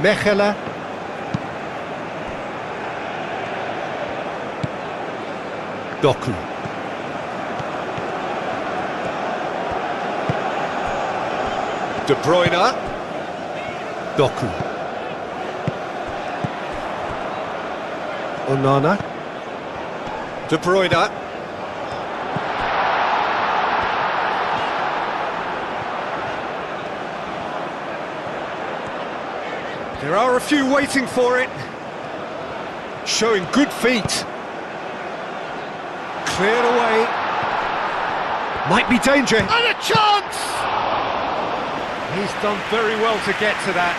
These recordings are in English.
Mechelen. Doku. De Bruyne. Doku. Onana. De Bruyne. There are a few waiting for it. Showing good feet. Cleared away. Might be danger. And a chance! He's done very well to get to that.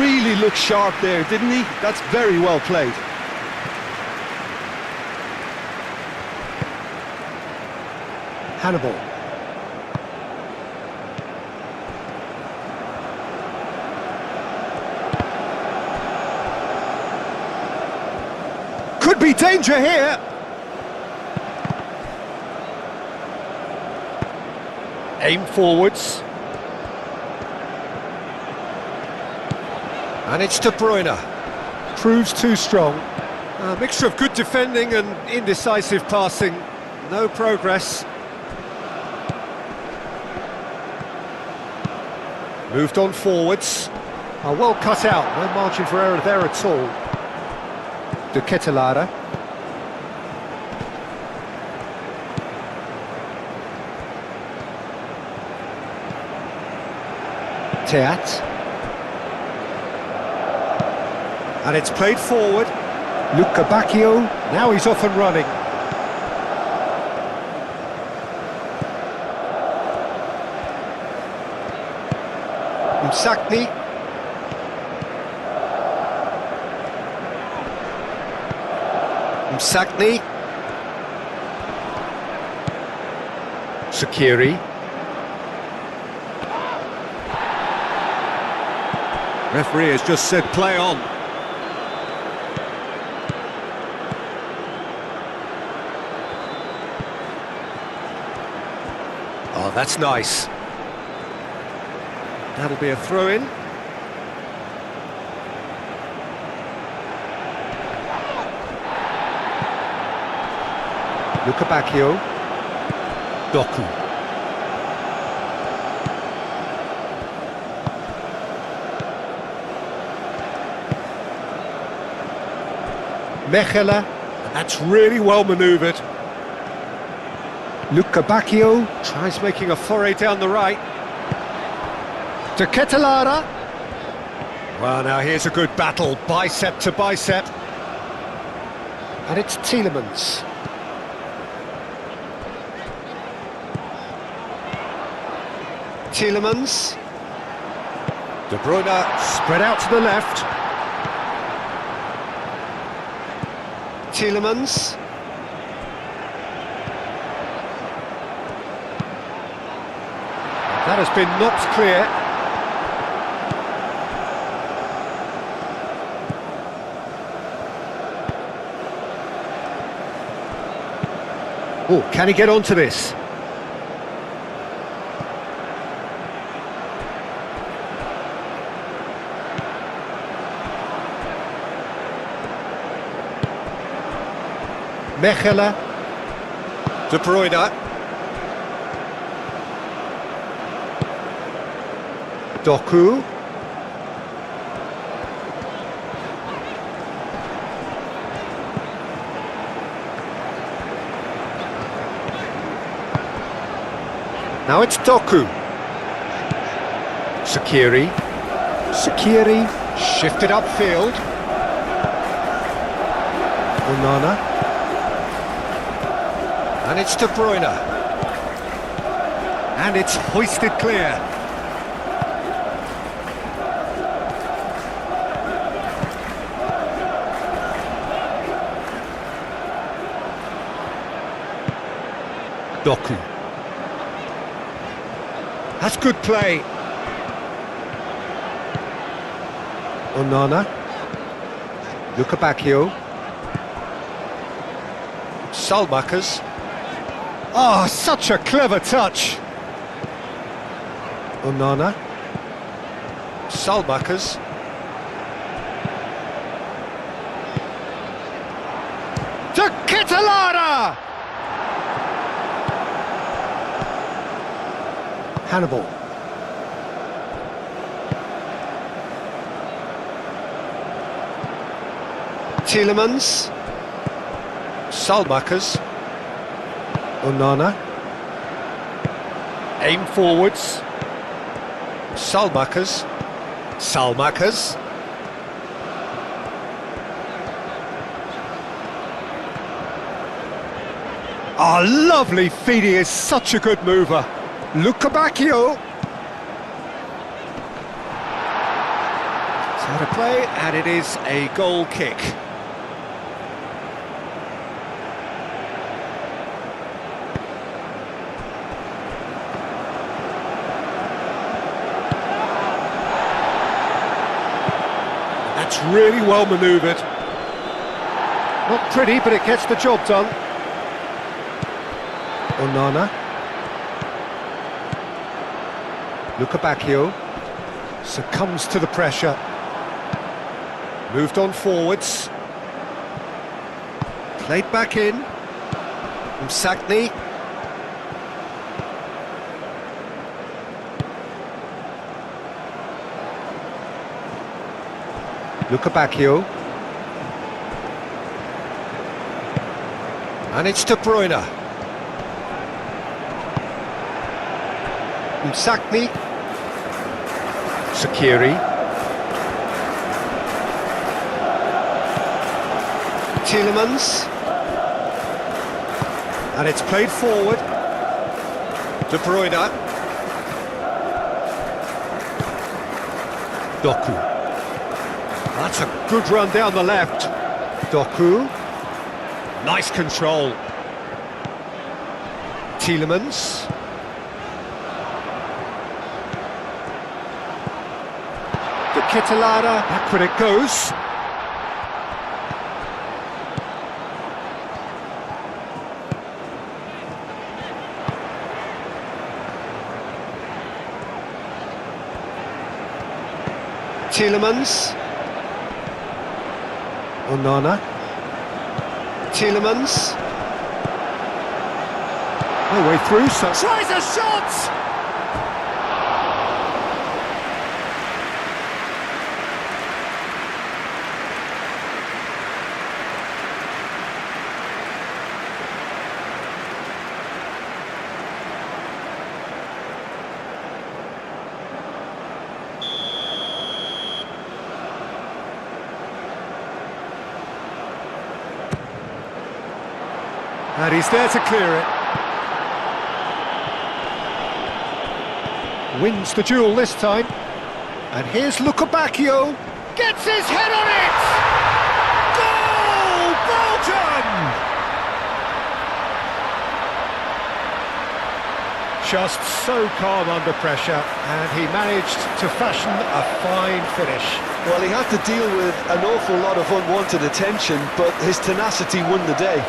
Really looked sharp there, didn't he? That's very well played. Hannibal. Could be danger here. Aim forwards. And it's De Bruyne. Proves too strong. A mixture of good defending and indecisive passing. No progress. Moved on forwards. Well cut out. No margin for error there at all. De Ketelaere. Teat. And it's played forward. Luca Bacchio. Now he's off and running. Msakni. Msakni. Sakiri. Referee has just said play on. Oh, that's nice. That'll be a throw-in. Luca Bacchio. Doku. Mechelen. That's really well manoeuvred. Luca Bacchio tries making a foray down the right. De Ketelaere. Well, now here's a good battle, bicep to bicep. And it's Tielemans. Tielemans. De Bruyne spread out to the left. Tielemans. That has been knocked clear. Oh, can he get onto this? Mechelen. De Bruyne. Doku. Now it's Doku. Sakiri. Sakiri. Shifted upfield. Onana. And it's De Bruyne. And it's hoisted clear. Doku. That's good play. Onana. Luca Bacchio. Salmakers. Oh, such a clever touch. Onana. Salmakers. To Ketelada! Hannibal. Tielemans. Salmakers. Onana. Aim forwards. Salmakers. Salmakers. Oh, lovely feed, he is such a good mover. Lukabakio. It's out of play, and it is a goal kick. That's really well manoeuvred. Not pretty, but it gets the job done. Onana. Lukabakio succumbs to the pressure. Moved on forwards. Played back in. Msakni. Lukabakio. And it's De Bruyne. Msakni. Sakiri. Tielemans. And it's played forward. De Bruyne. Doku. That's a good run down the left. Doku. Nice control. Tielemans. The Ketelada, backward it goes. Tielemans. Onana. Tielemans. No way through, so tries a shot! And he's there to clear it. Wins the duel this time. And here's Lukabakio. Gets his head on it! Goal! Belgium! Just so calm under pressure, and he managed to fashion a fine finish. Well, he had to deal with an awful lot of unwanted attention, but his tenacity won the day.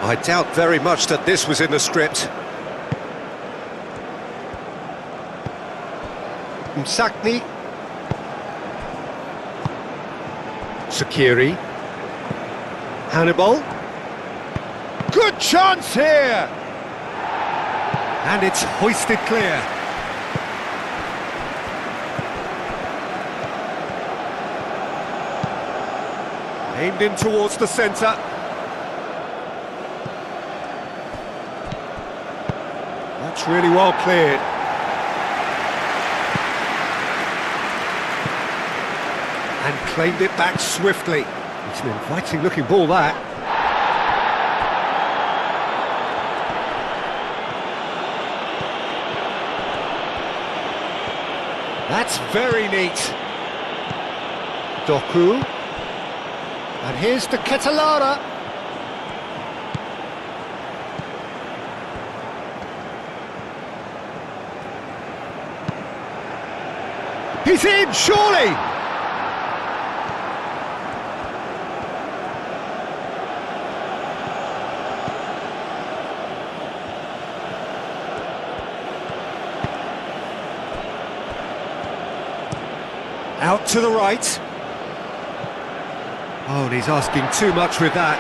I doubt very much that this was in the script. Msakni. Sakiri. Hannibal. Good chance here! And it's hoisted clear. Aimed in towards the centre. That's really well cleared. And claimed it back swiftly. It's an inviting looking ball, that. That's very neat. Doku. And here's the Ketelara. He's in, surely! Out to the right. Oh, and he's asking too much with that.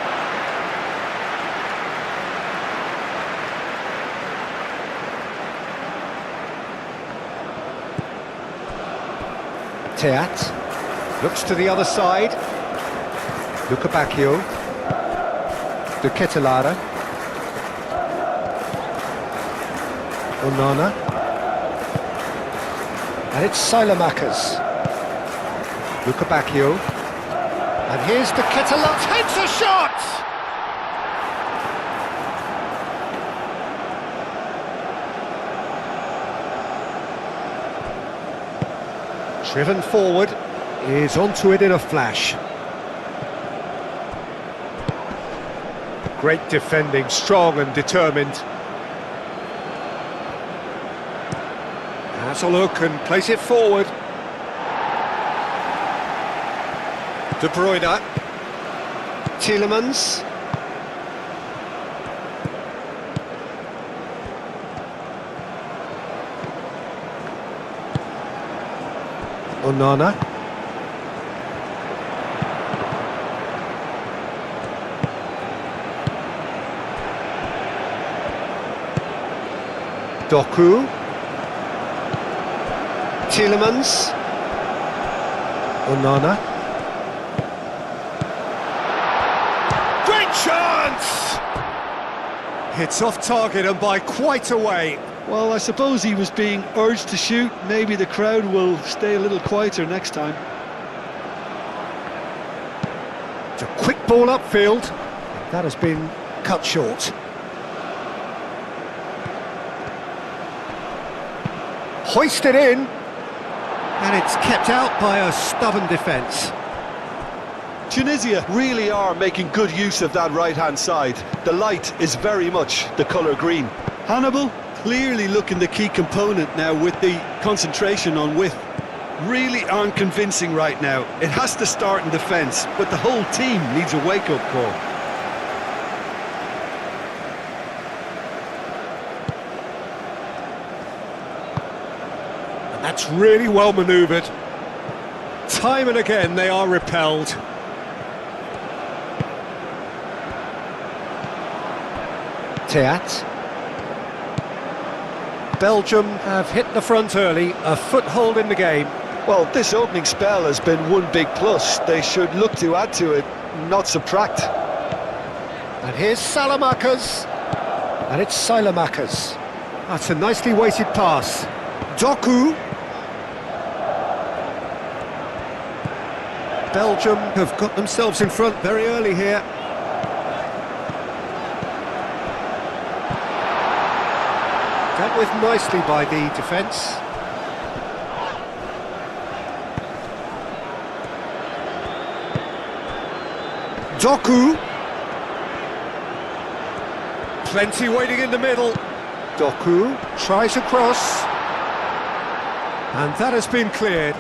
Teat looks to the other side. Lukabakio. De Ketelara. Onana. And it's Silamakers. Lukabakio. And here's the Ketelara. Takes a shot! Driven forward, is onto it in a flash. Great defending, strong and determined. Has a look and plays it forward. De Bruyne. Tielemans. Onana. Doku. Tielemans. Onana. Great chance! It's off target and by quite a way. Well, I suppose he was being urged to shoot. Maybe the crowd will stay a little quieter next time. It's a quick ball upfield. That has been cut short. Hoisted in. And it's kept out by a stubborn defence. Tunisia really are making good use of that right-hand side. The light is very much the colour green. Hannibal clearly looking the key component now with the concentration on width. Really aren't convincing right now. It has to start in defence, but the whole team needs a wake-up call. And that's really well manoeuvred. Time and again they are repelled. Teat. Belgium have hit the front early, a foothold in the game. Well, this opening spell has been one big plus. They should look to add to it, not subtract. And here's Salamakers. And it's Silamakers. That's a nicely weighted pass. Doku. Belgium have got themselves in front very early here. Dealt with nicely by the defence. Doku. Plenty waiting in the middle. Doku tries a cross. And that has been cleared.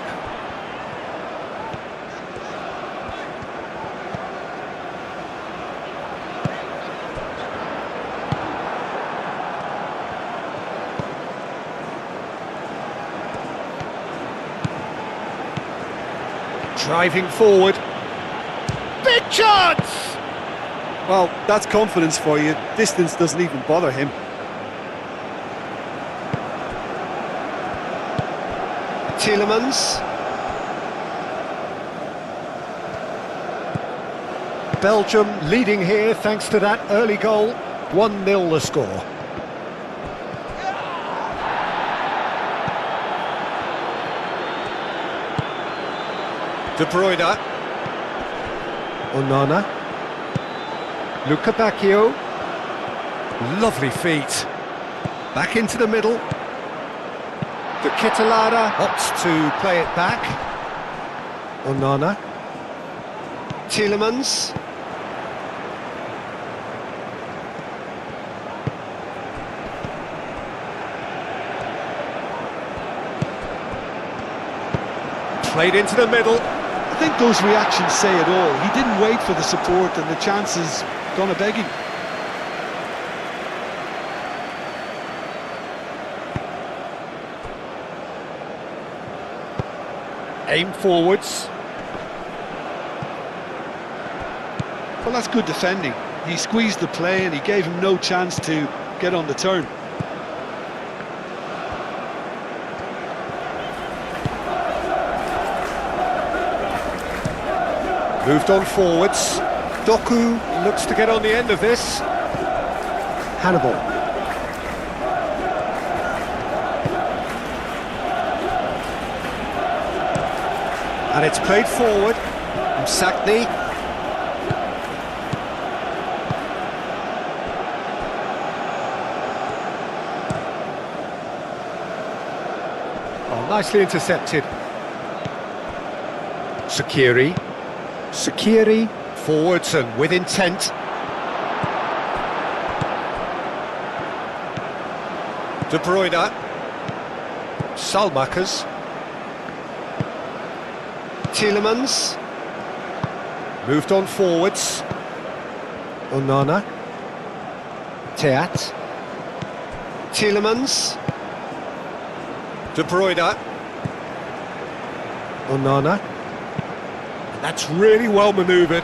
Driving forward. Big chance! Well, that's confidence for you. Distance doesn't even bother him. Tielemans. Belgium leading here thanks to that early goal. 1-0 the score. De Bruyne. Onana. Lukabakio. Lovely feet. Back into the middle. De Ketelaere opts to play it back. Onana. Tielemans. Played into the middle. I think those reactions say it all. He didn't wait for the support and the chances gone a-begging. Aim forwards. Well, that's good defending. He squeezed the play and he gave him no chance to get on the turn. Moved on forwards. Doku looks to get on the end of this. Hannibal. And it's played forward. Msakni. Oh, nicely intercepted. Sakiri. Sakiri, forwards and with intent. De Bruyne. Salmakers. Tielemans. Moved on forwards. Onana. Teat. Tielemans. De Bruyne. Onana. That's really well manoeuvred.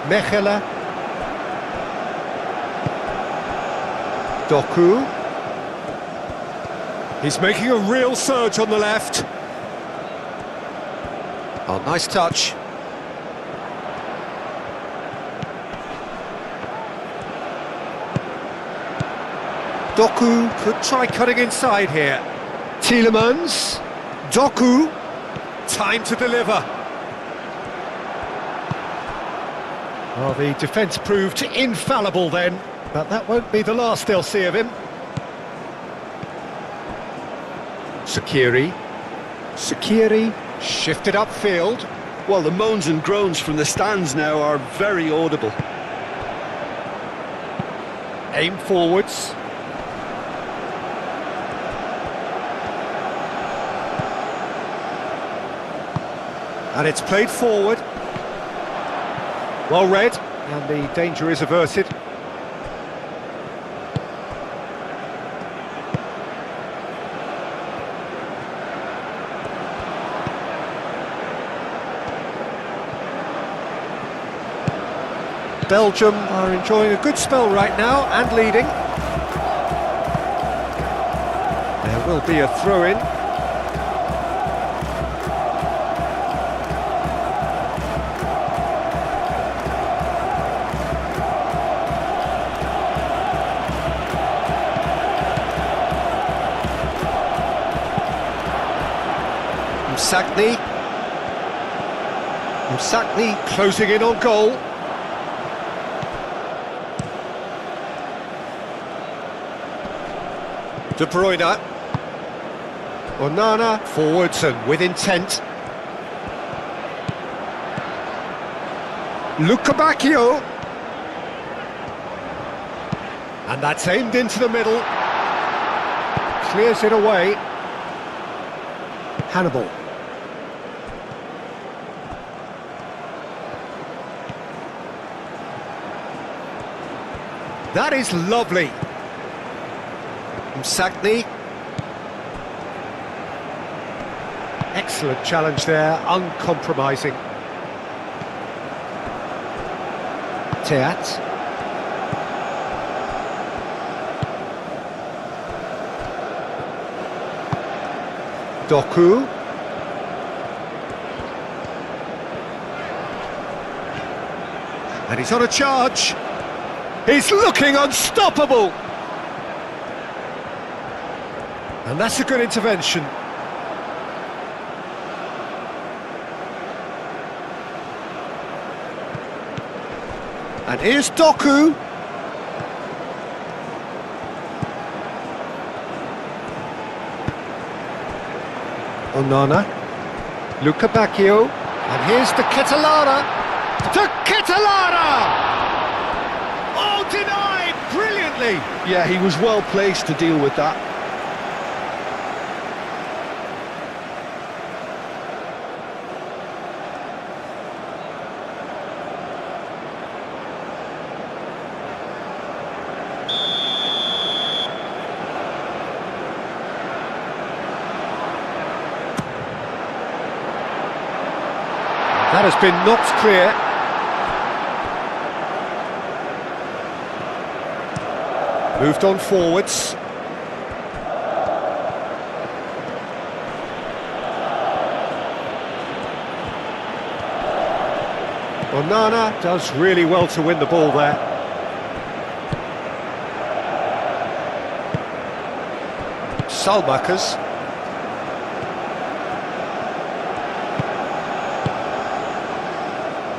Mechelen. Doku. He's making a real surge on the left. Oh, nice touch. Doku could try cutting inside here. Tielemans, Doku, time to deliver. Well, the defence proved infallible then, but that won't be the last they'll see of him. Sakiri, Sakiri, shifted upfield. Well, the moans and groans from the stands now are very audible. Aim forwards. And it's played forward. Well read, and the danger is averted. Belgium are enjoying a good spell right now and leading. There will be a throw-in. Msakni closing in on goal. De Bruyne. Onana forwards and with intent. Lukabakio. And that's aimed into the middle. Clears it away. Hannibal. That is lovely. Msakni. Excellent challenge there, uncompromising. Teat. Doku. And he's on a charge. He's looking unstoppable. And that's a good intervention. And here's Doku. Onana. Luca Bacchio. And here's to Ketelara. To Ketelara! Oh, denied brilliantly! Yeah, he was well placed to deal with that. That has been knocked clear. Moved on forwards. Onana does really well to win the ball there. Salmakers.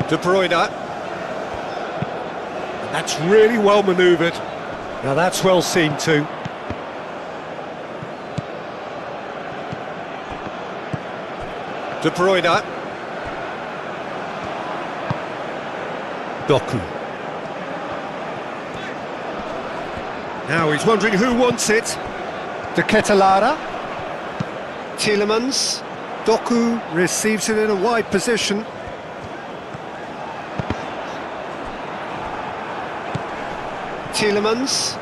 De Bruyne. And that's really well manoeuvred. Now that's well seen too. De Bruyne. Doku. Now he's wondering who wants it. De Ketelara. Tielemans. Doku receives it in a wide position. Tielemans.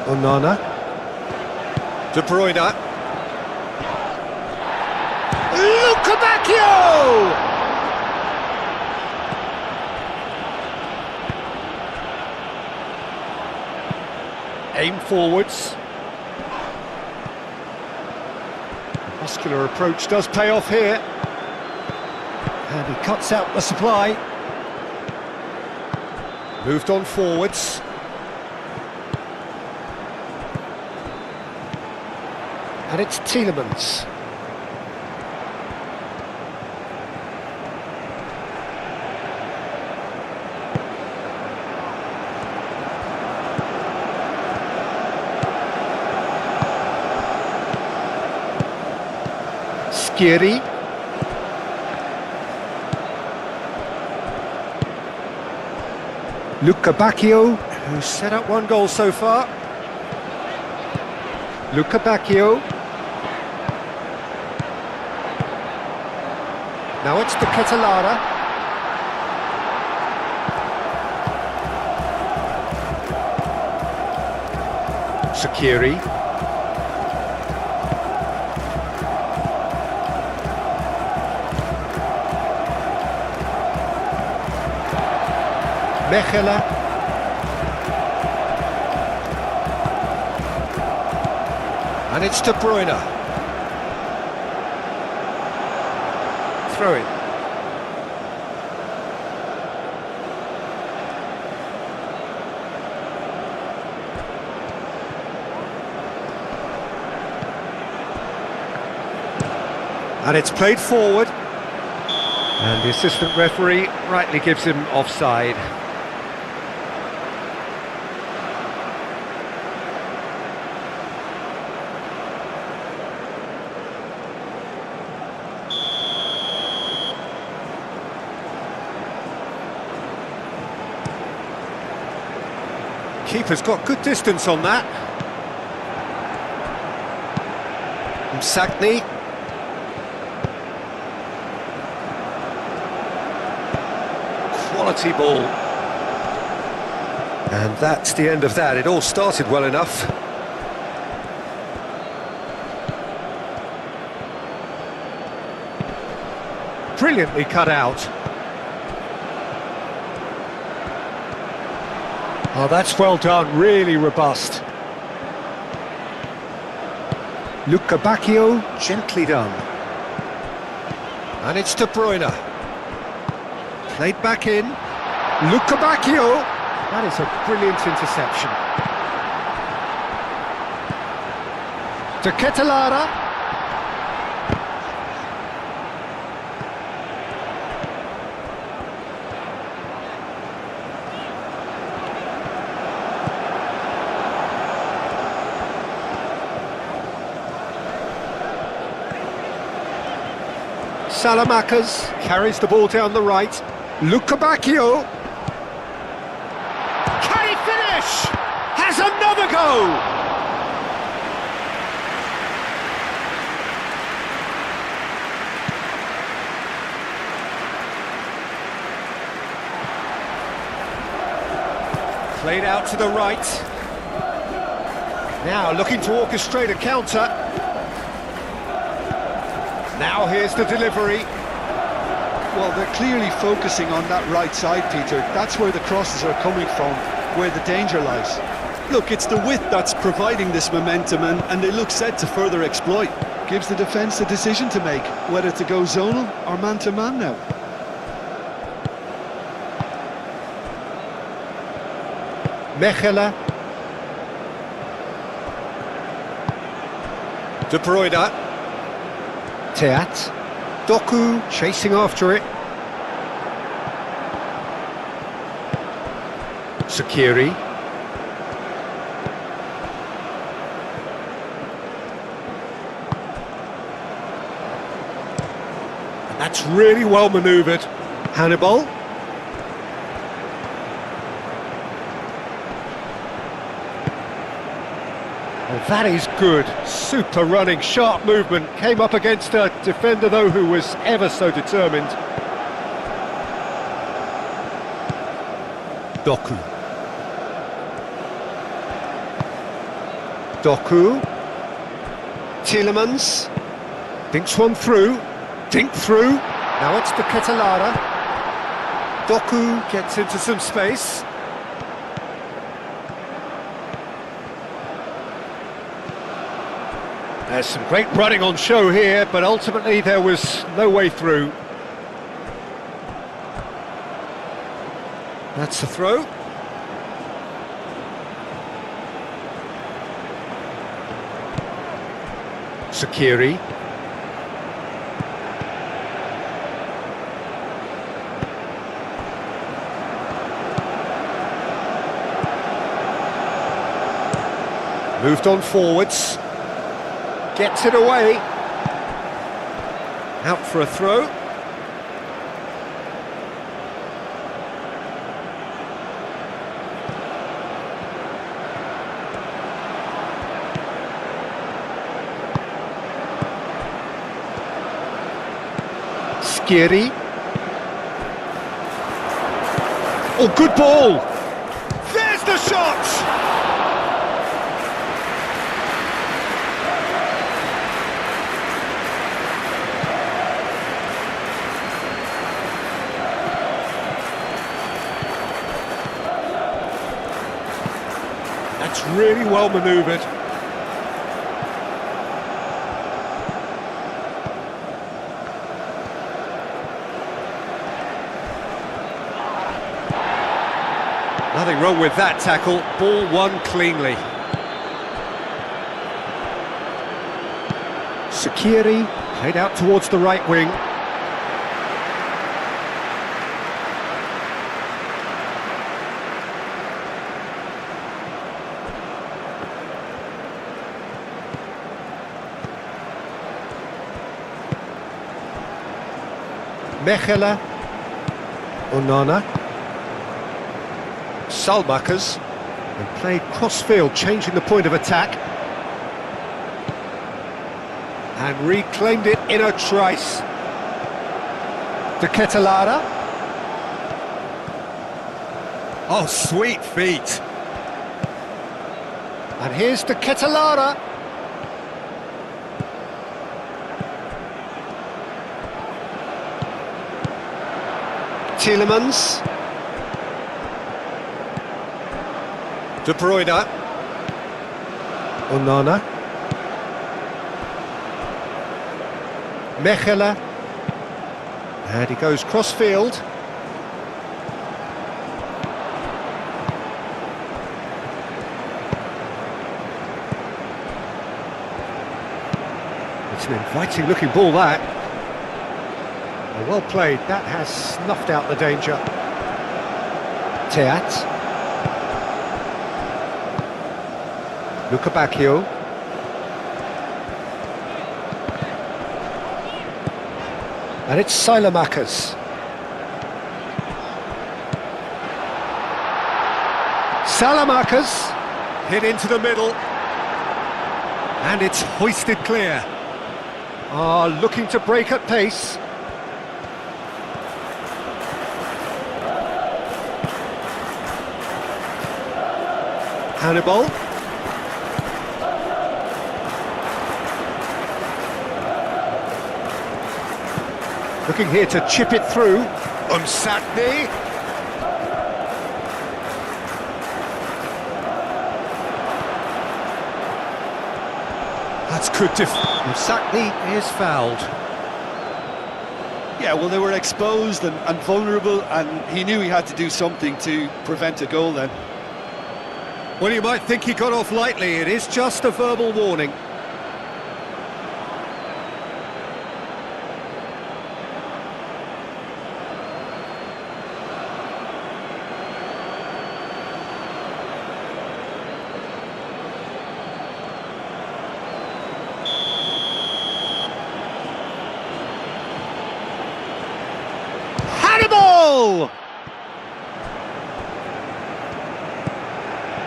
Onana. De Bruyne. Luca Bacchio! Aim forwards. Muscular approach does pay off here. And he cuts out the supply. Moved on forwards. And it's Tielemans. Skiri. Luca Bacchio, who's set up one goal so far. Luca Bacchio. Now it's to Ketelara. Sakiri. Mechelen. And it's De Bruyne. Throw in. And it's played forward. And the assistant referee rightly gives him offside. Keeper's got good distance on that. Msakni. Quality ball. And that's the end of that. It all started well enough. Brilliantly cut out. Oh, that's well done, really robust. Luca Bacchio, gently done. And it's De Bruyne. Played back in. Luca Bacchio. That is a brilliant interception. To Ketelara. Salamakers carries the ball down the right. Lukabakio. Can he finish? Has another go! Played out to the right. Now looking to orchestrate a counter. Now here's the delivery. Well, they're clearly focusing on that right side, Peter. That's where the crosses are coming from, where the danger lies. Look, it's the width that's providing this momentum, and they look set to further exploit. Gives the defence a decision to make, whether to go zonal or man-to-man now. Mechelen. De Bruyne. Teat. Doku chasing after it. Sakiri. And that's really well manoeuvred. Hannibal. Well, that is good. Super running, sharp movement. Came up against a defender, though, who was ever so determined. Doku. Doku. Tielemans. Dinks one through. Dink through. Now it's to Ketelara. Doku gets into some space. There's some great running on show here, but ultimately there was no way through. That's the throw. Sakiri. Moved on forwards. Gets it away. Out for a throw. Skiri. Oh, good ball. There's the shot. That's really well manoeuvred. Nothing wrong with that tackle. Ball won cleanly. Sakiri played out towards the right wing. Mechelen, Onana, Salmakers, and played cross-field, changing the point of attack. And reclaimed it in a trice. To Ketelara. Oh, sweet feet. And here's to Ketelara. Tielemans. De Bruyne. Onana. Mechelen. And he goes cross-field. It's an inviting-looking ball, that. Well played, that has snuffed out the danger. Teat. Lukabakio. And it's Salamakers. Salamakers hit into the middle. And it's hoisted clear. Looking to break at pace. Hannibal. Looking here to chip it through. Umsakni. That's good. Umsakni is fouled. Yeah, well, they were exposed and vulnerable, and he knew he had to do something to prevent a goal then. Well, you might think he got off lightly. It is just a verbal warning. Hannibal!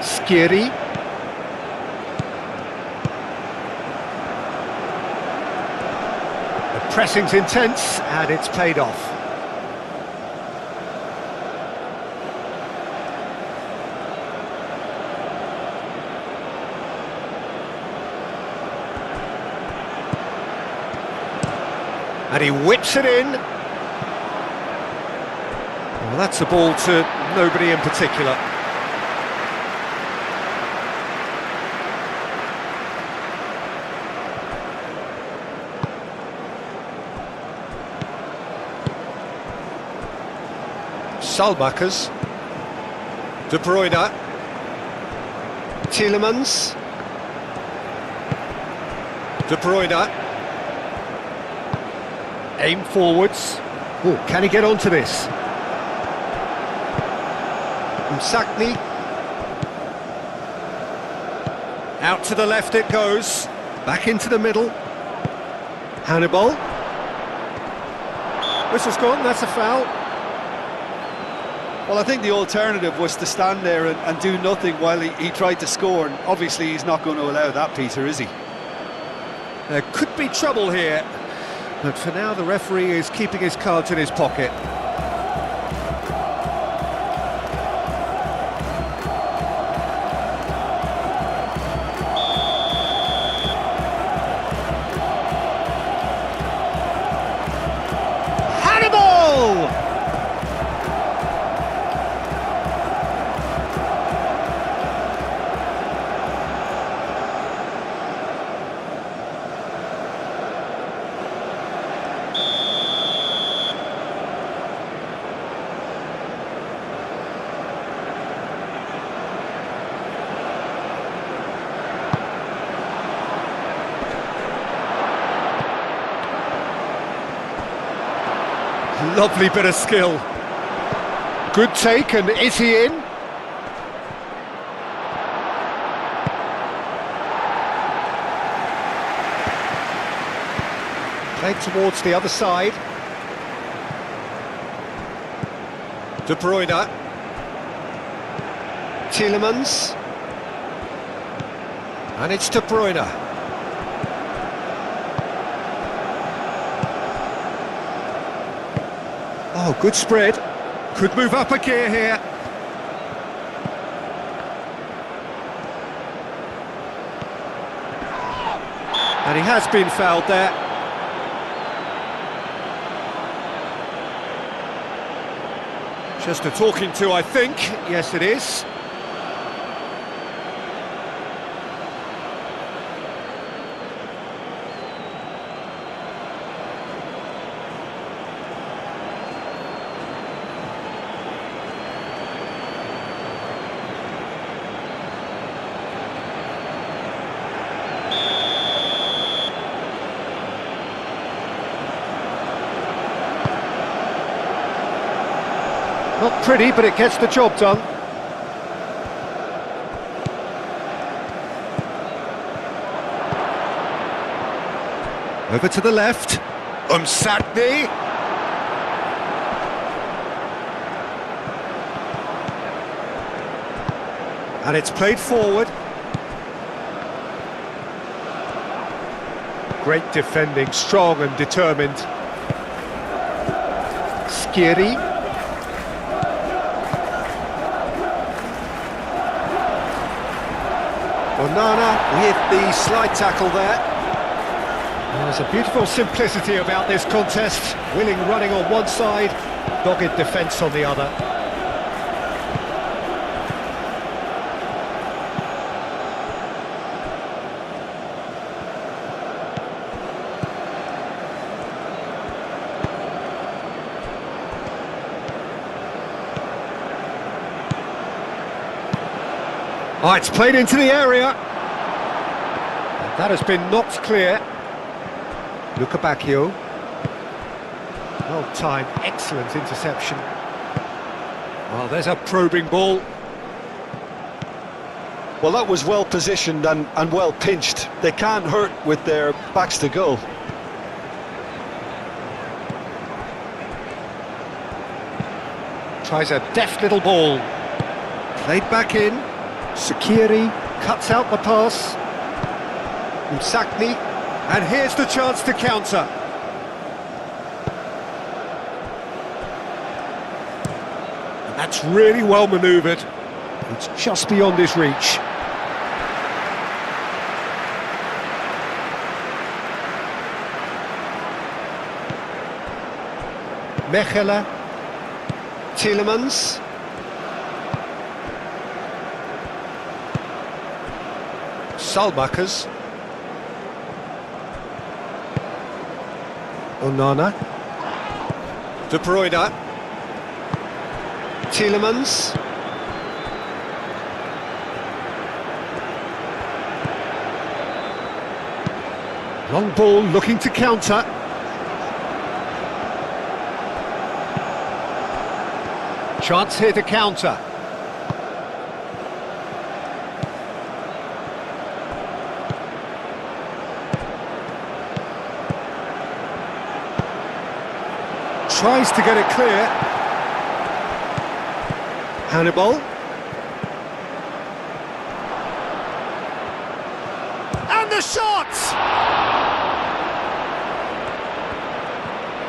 Skiri. The pressing's intense and it's paid off. And he whips it in. Well, that's a ball to nobody in particular. Salmakers, De Bruyne, Tielemans, De Bruyne, aim forwards. Oh, can he get onto this? Umsakni, out to the left it goes, back into the middle. Hannibal, whistle's gone, that's a foul. Well, I think the alternative was to stand there and do nothing while he tried to score, and obviously he's not going to allow that, Peter, is he? There could be trouble here, but for now the referee is keeping his cards in his pocket. Hannibal! Lovely bit of skill. Good take, and is he in? Played towards the other side. De Bruyne. Tielemans. And it's De Bruyne. Oh, good spread. Could move up a gear here. And he has been fouled there. Just a talking to, I think. Yes, it is. Not pretty, but it gets the job done. Over to the left. Umsakni. And it's played forward. Great defending, strong and determined. Skiri. Onana with the slide tackle there. There's a beautiful simplicity about this contest. Willing running on one side, dogged defence on the other. Oh, it's played into the area. And that has been knocked clear. Luca Bacchio. Well timed, excellent interception. Well, there's a probing ball. Well, that was well positioned and well pinched. They can't hurt with their backs to goal. Tries a deft little ball. Played back in. Sakiri cuts out the pass. Msakni, and here's the chance to counter. And that's really well manoeuvred. It's just beyond his reach. Mechelen, Tielemans. Salmakers. Onana. De Bruyne. Tielemans. Long ball looking to counter. Chance here to counter. Tries to get it clear. Hannibal. And the shot!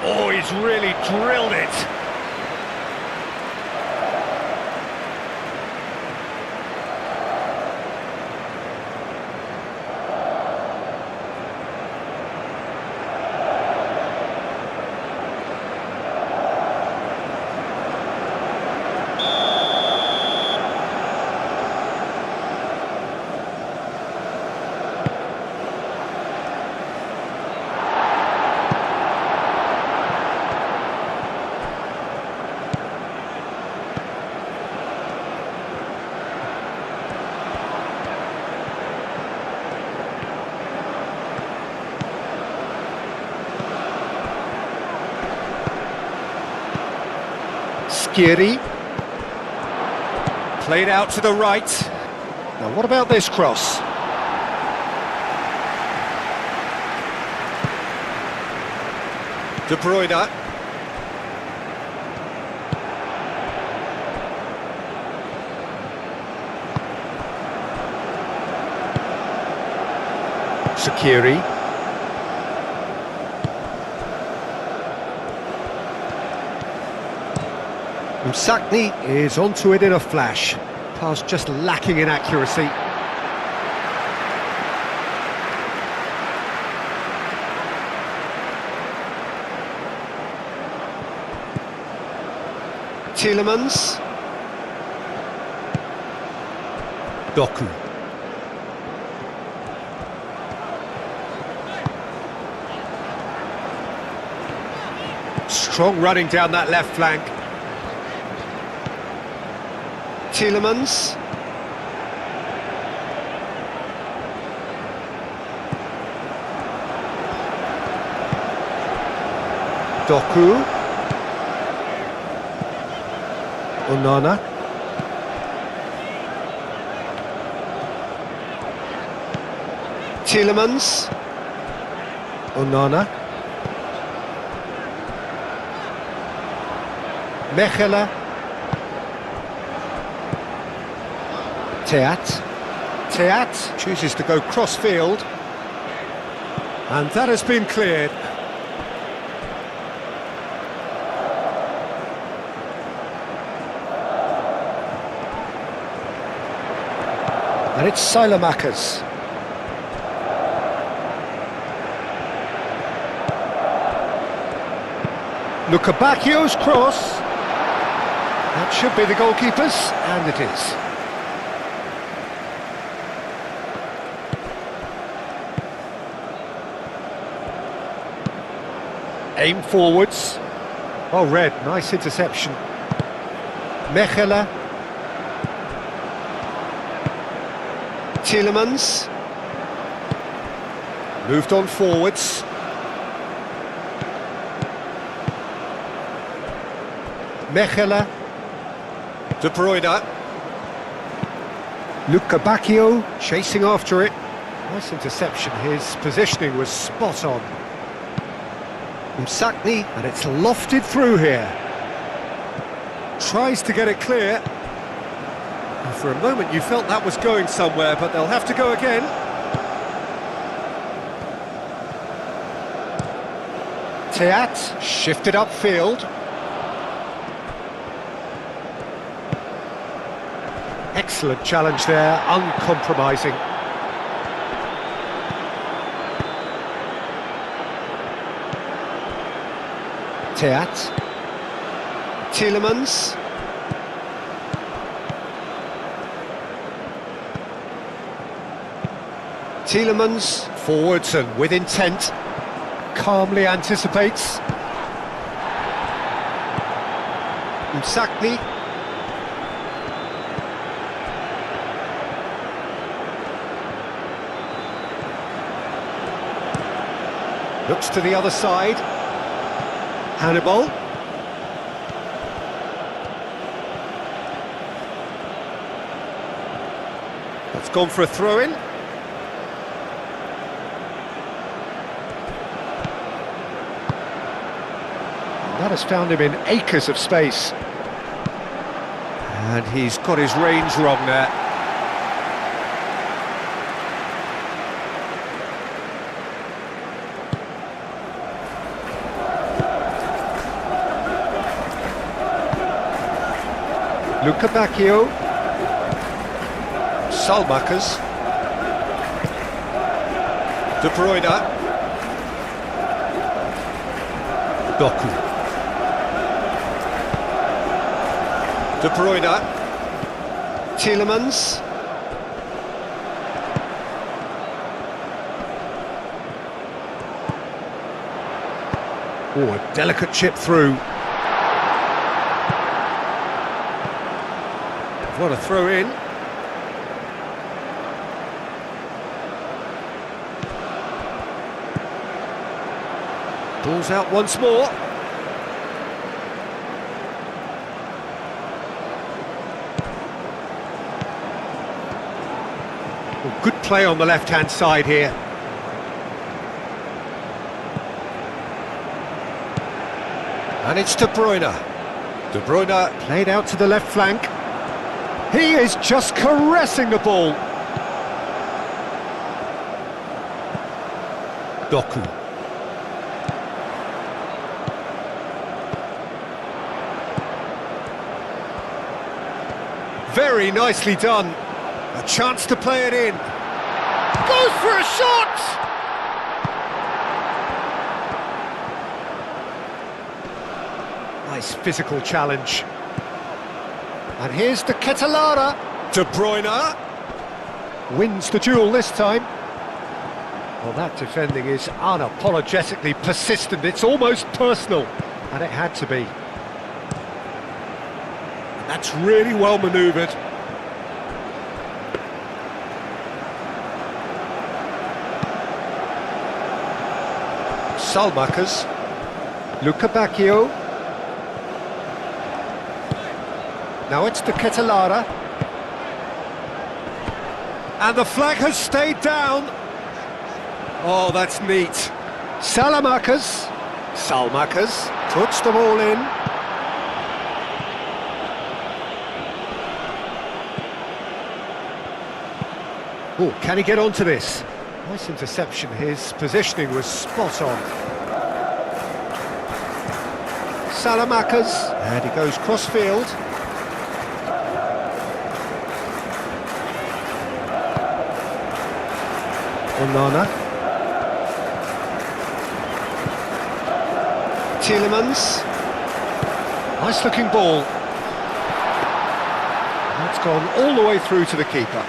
Oh, he's really drilled it. Skiri. Played out to the right. Now what about this cross? De Bruyne. Sakiri. Msakni is onto it in a flash. Pass just lacking in accuracy. Tielemans. Doku. Strong running down that left flank. Tielemans. Doku. Onana. Tielemans. Onana. Mechelen. Teat chooses to go cross-field. And that has been cleared. And it's Silamakers. Lukabakio's cross. That should be the goalkeeper's, and it is. Aim forwards. Oh, Red, nice interception. Mechelen. Tielemans. Moved on forwards. Mechelen. De Bruyne. Lukabakio chasing after it. Nice interception, his positioning was spot on. Msakni, and it's lofted through here. Tries to get it clear. And for a moment you felt that was going somewhere, but they'll have to go again. Teat shifted upfield. Excellent challenge there, uncompromising. Teat. Tielemans. Tielemans forwards and with intent. Calmly anticipates. Msakni. Looks to the other side. Hannibal. That's gone for a throw-in. That has found him in acres of space. And he's got his range wrong there. Lukabakio. Salmakers. De Bruyne. Doku. De Bruyne. Tielemans. Oh, a delicate chip through. What a throw in. Ball's out once more. Well, good play on the left-hand side here. And it's De Bruyne. De Bruyne played out to the left flank. He is just caressing the ball. Doku. Very nicely done. A chance to play it in. Goes for a shot! Nice physical challenge. And here's the Ketelara. De Bruyne wins the duel this time. Well, that defending is unapologetically persistent. It's almost personal, and it had to be. And that's really well manoeuvred. Salmakers. Lukabakio. Now it's the Ketelara. And the flag has stayed down. Oh, that's neat. Salmakers puts them all in. Oh, can he get onto this? Nice interception. His positioning was spot on. Salamakas, and he goes cross-field. Onana. Tielemans. Nice looking ball. That's gone all the way through to the keeper.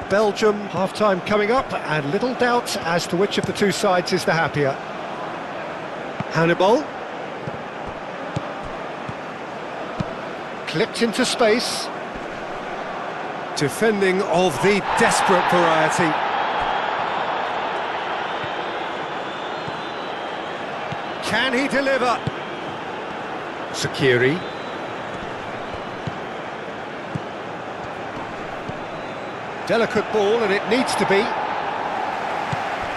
Belgium, half-time coming up, and little doubt as to which of the two sides is the happier. Hannibal. Clipped into space. Defending of the desperate variety. Can he deliver? Sakiri. Delicate ball, and it needs to be.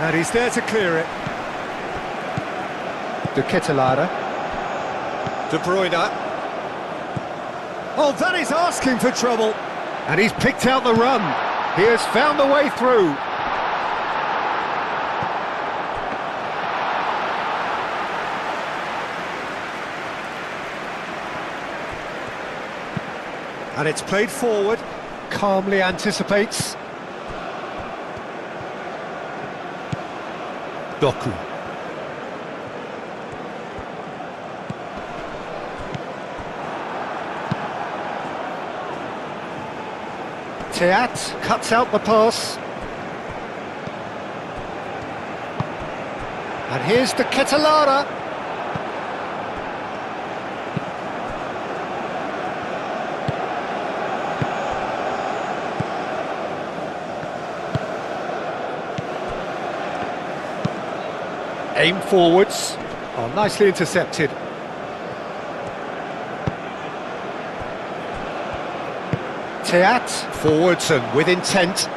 And he's there to clear it. De Ketelaere. De Bruyne. Oh, that is asking for trouble. And he's picked out the run. He has found the way through. And it's played forward. Calmly anticipates. Doku. Teat cuts out the pass. And here's the Ketelaere. Aim forwards. Oh, nicely intercepted. Teat forwards and with intent.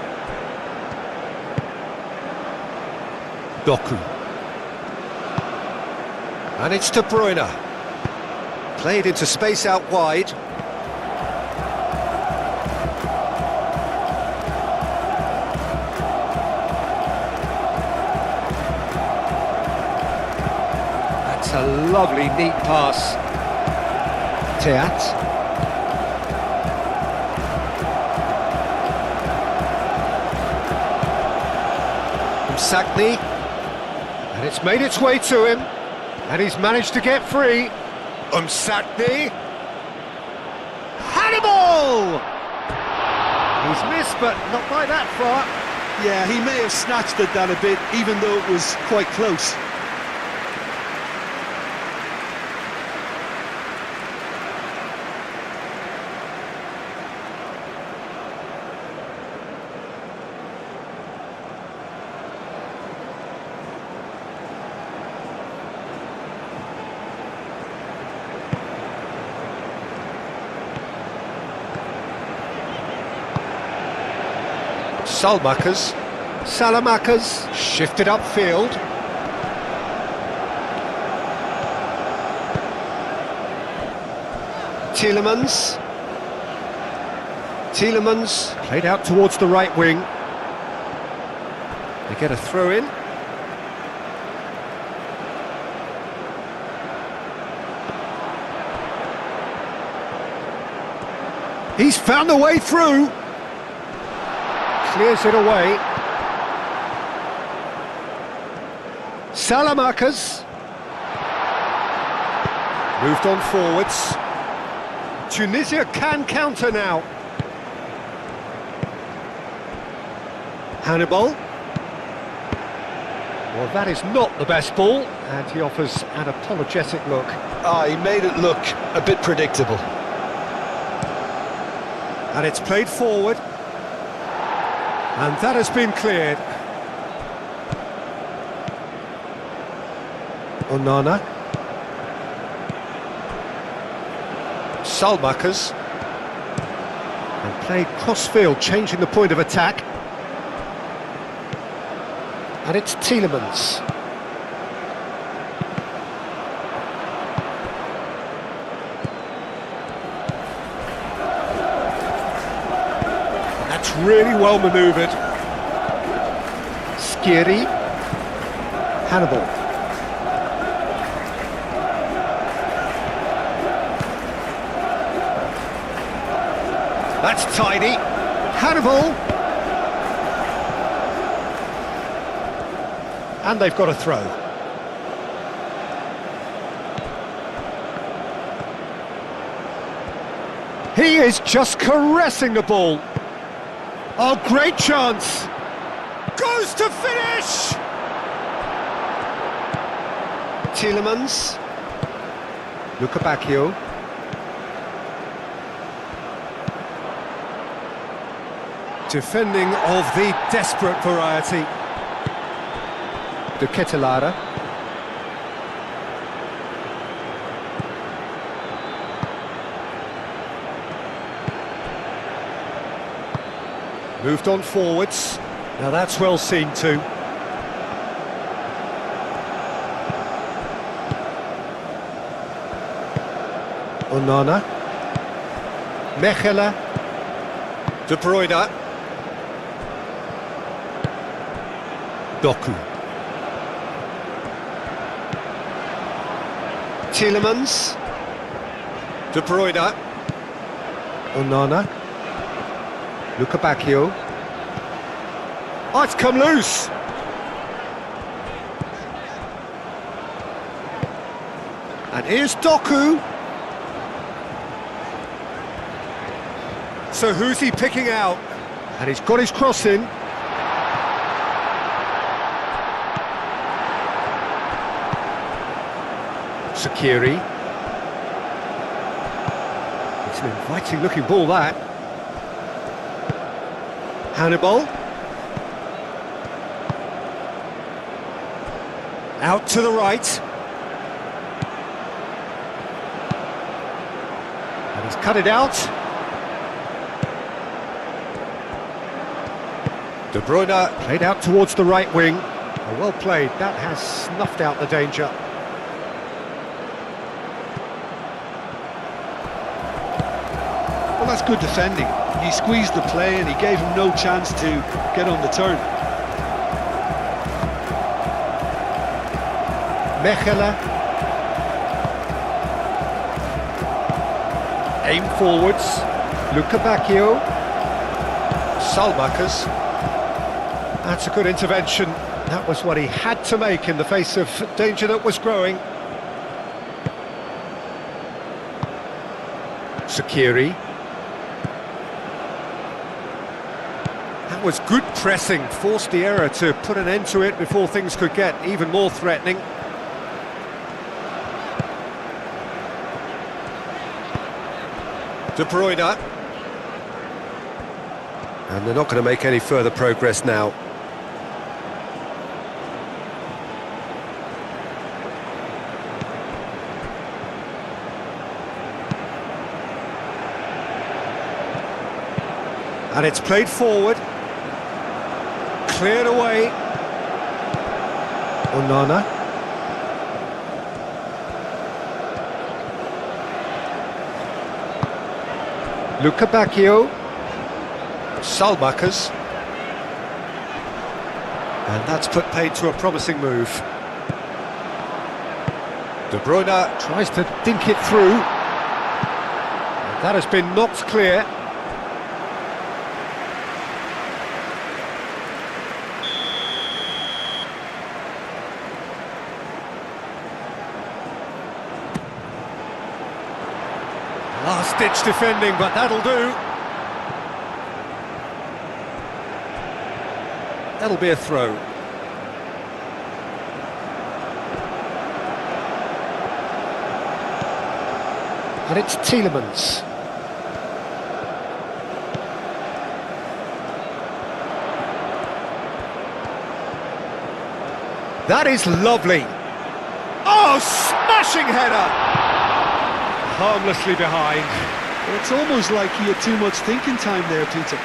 Doku. And it's De Bruyne. Played into space out wide. A lovely, neat pass. Teat. From Sagni. And it's made its way to him. And he's managed to get free. Sagni. Hannibal! He's missed, but not by that far. Yeah, he may have snatched at that a bit, even though it was quite close. Salamakas shifted upfield. Tielemans played out towards the right wing. They get a throw in. He's found the way through. Clears it away. Salamakas. Moved on forwards. Tunisia can counter now. Hannibal. Well, that is not the best ball, and he offers an apologetic look. He made it look a bit predictable. And it's played forward. And that has been cleared. Onana. Salmakas. And played cross-field, changing the point of attack. And it's Tielemans. really well manoeuvred. Skiri. Hannibal. That's tidy. Hannibal. And they've got a throw. He is just caressing the ball. Oh, great chance. Goes to finish. Tielemans. Lukebakio. Defending of the desperate variety. De Ketelaere. Moved on forwards. Now that's well seen too. Onana. Mechelen. De Bruyne. Doku. Tielemans. De Bruyne. Onana. Lukebakio. Oh, it's come loose. And here's Doku. So who's he picking out? And he's got his cross in. Sakiri. It's an inviting looking ball, that. Hannibal. Out to the right. And he's cut it out. De Bruyne played out towards the right wing. Oh, well played, that has snuffed out the danger. Well, that's good defending. He squeezed the play and he gave him no chance to get on the turn. Mechelen. Aim forwards. Lukebakio. Salmakers. That's a good intervention. That was what he had to make in the face of danger that was growing. Sakiri. That was good pressing, forced the error to put an end to it before things could get even more threatening. De Bruyne. And they're not going to make any further progress now. And it's played forward. Cleared away. Onana. Lukebakio. Salmakers. And that's put paid to a promising move. De Bruyne tries to dink it through. And that has been knocked clear. Last-ditch defending, but that'll do. That'll be a throw. And it's Tielemans. That is lovely. Oh, smashing header! Harmlessly behind. Well, it's almost like he had too much thinking time there, Peter.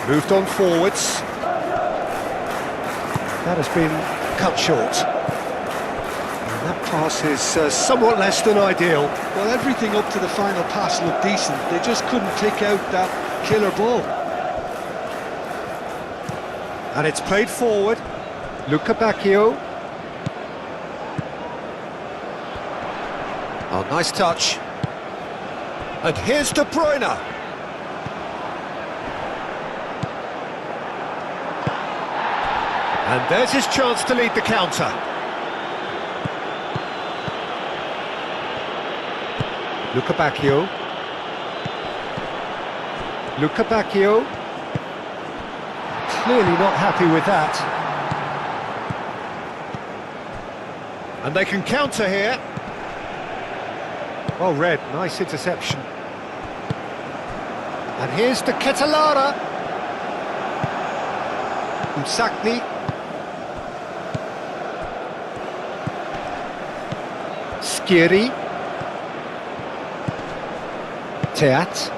Moved on forwards. That has been cut short. And that pass is somewhat less than ideal. Well, everything up to the final pass looked decent. They just couldn't pick out that killer ball. And it's played forward. Luca Bacchio. Oh, nice touch. And here's De Bruyne. And there's his chance to lead the counter. Luca Bacchio. Luca Bacchio. Clearly not happy with that. And they can counter here. Well read, nice interception. And here's the Ketelara. Msakni. Skiri. Teat.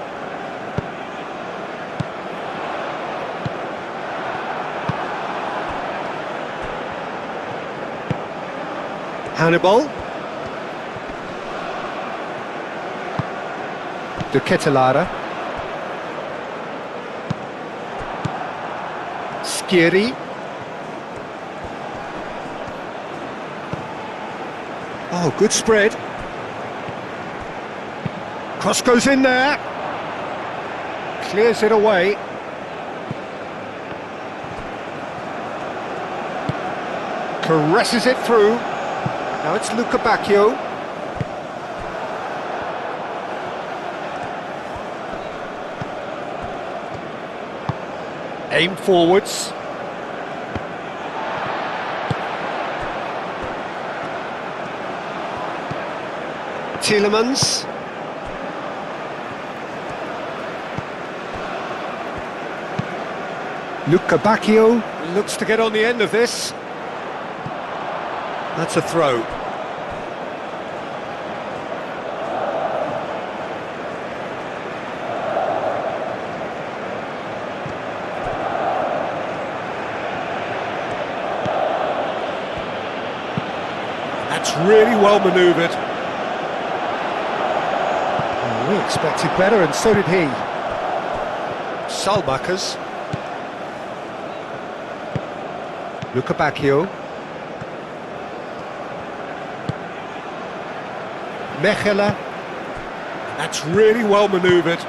Hannibal. De Ketelara. Skiri. Oh, good spread. Cross goes in there. Clears it away. Caresses it through. Now it's Luca Bacchio. Aim forwards. Tielemans. Luca Bacchio looks to get on the end of this. That's a throw. That's really well manoeuvred. We expected better, and so did he. Salmakers. Luca Bacchio. Mechelen. That's really well manoeuvred.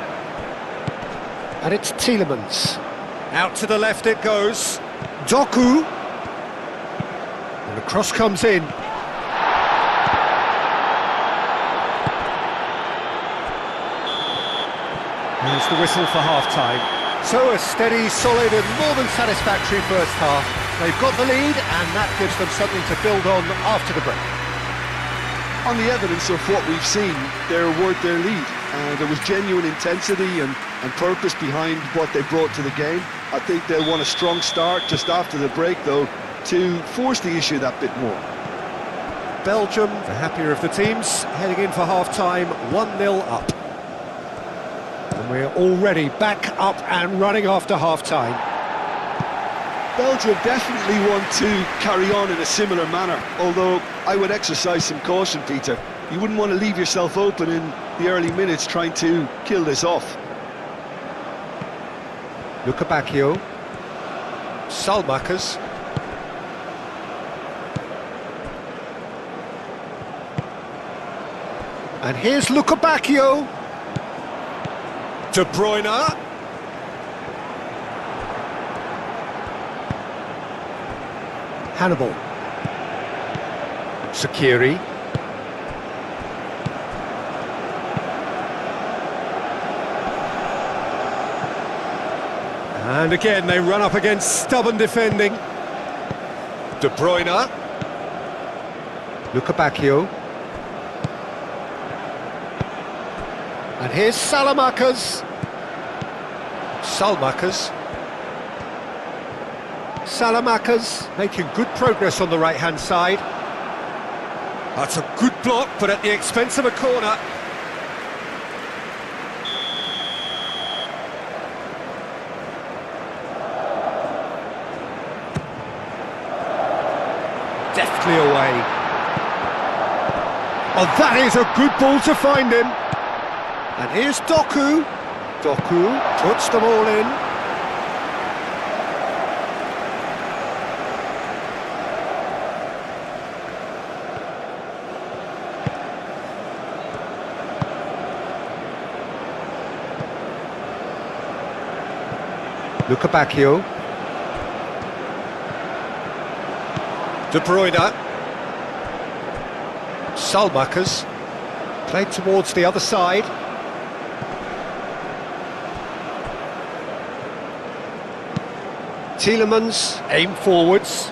And it's Tielemans. Out to the left it goes. Doku. And the cross comes in. There's the whistle for half-time. So a steady, solid and more than satisfactory first half. They've got the lead and that gives them something to build on after the break. On the evidence of what we've seen, they're worth their lead. There was genuine intensity and purpose behind what they brought to the game. I think they'll want a strong start just after the break, though, to force the issue that bit more. Belgium, the happier of the teams, heading in for half-time, 1-0 up. And we're already back up and running after half-time. Belgium definitely want to carry on in a similar manner, although I would exercise some caution, Peter. You wouldn't want to leave yourself open in the early minutes trying to kill this off. Luca Bacchio. Salmakers. And here's Luca Bacchio. De Bruyne. Hannibal. Sakiri. And again they run up against stubborn defending. De Bruyne. Luca Bacchio. And here's Salmakers. Salmakers making good progress on the right-hand side. That's a good block, but at the expense of a corner. deftly away. Oh, that is a good ball to find him. And here's Doku. Doku puts them all in. Lukabakio. De Bruyne. Salmakers. Played towards the other side. Tielemans aim forwards.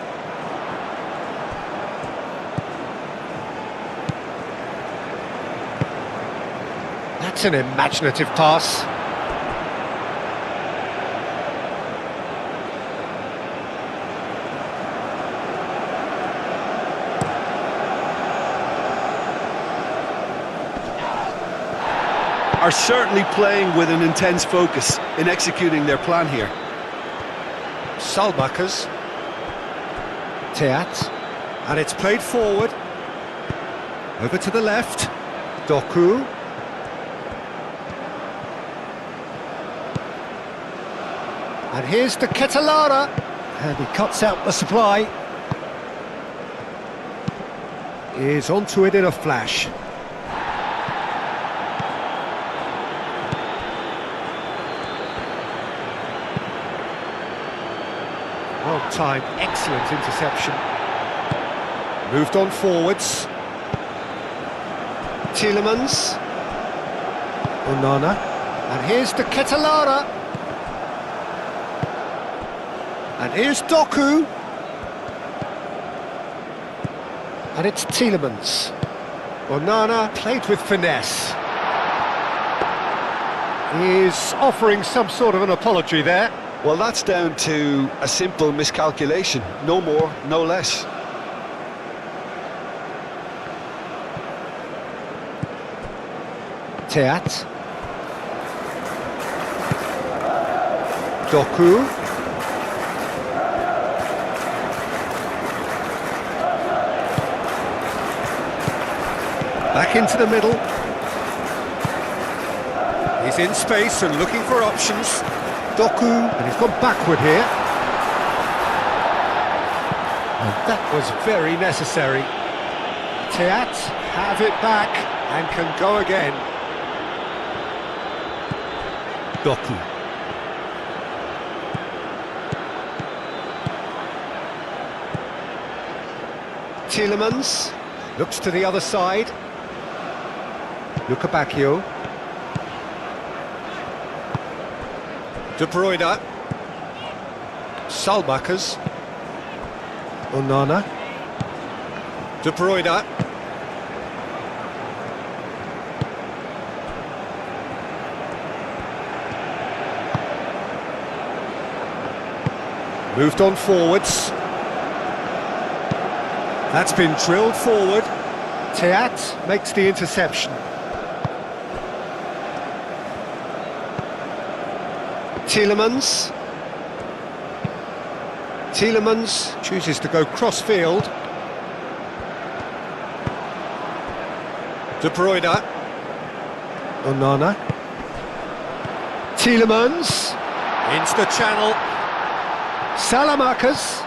That's an imaginative pass. Are certainly playing with an intense focus in executing their plan here. Salmakers. Teat. And it's played forward. Over to the left. Doku. And here's the Ketelara. And he cuts out the supply. Is onto it in a flash. Well-timed, excellent interception. Moved on forwards. Tielemans. Onana. And here's the Ketelara. And here's Doku. And it's Tielemans. Onana played with finesse. He's offering some sort of an apology there. Well, that's down to a simple miscalculation. No more, no less. Teat. Doku. Back into the middle. He's in space and looking for options. Doku, and he's gone backward here. And that was very necessary. Teat have it back and can go again. Doku. Tielemans looks to the other side. Lukabakio. De Bruyne. Salmakers. Onana. De Bruyne. Moved on forwards. That's been drilled forward. Teat makes the interception. Tielemans. Tielemans chooses to go cross-field. De Bruyne. Onana. Tielemans. Into the channel. Salamakers.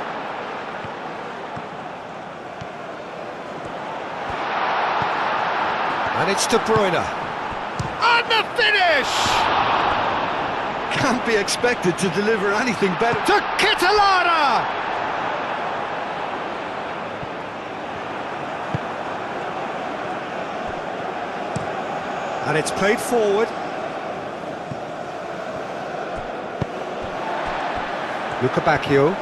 And it's De Bruyne. And the finish! Can't be expected to deliver anything better. To Ketelara! And it's played forward. Lukabakio.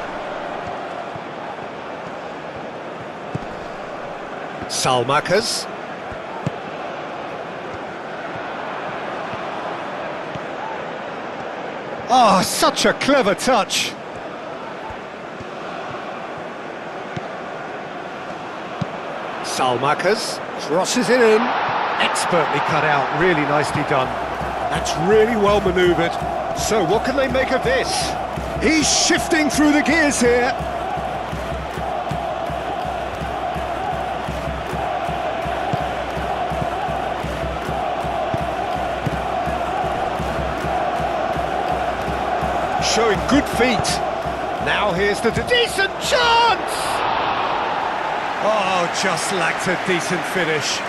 Salmakers. Oh, such a clever touch. Salmakers crosses it in. Expertly cut out, really nicely done. That's really well manoeuvred. So what can they make of this? He's shifting through the gears here. good feet. Now here's the decent chance! Oh, just lacked a decent finish.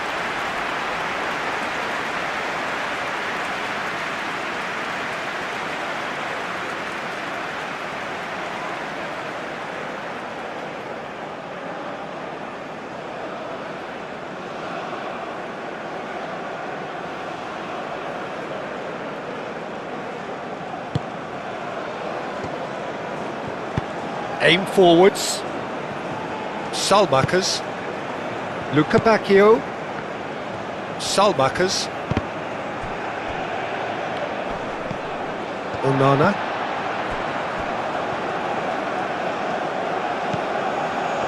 Aim forwards. Salmakers. Luca Bacchio. Salmakers. Onana.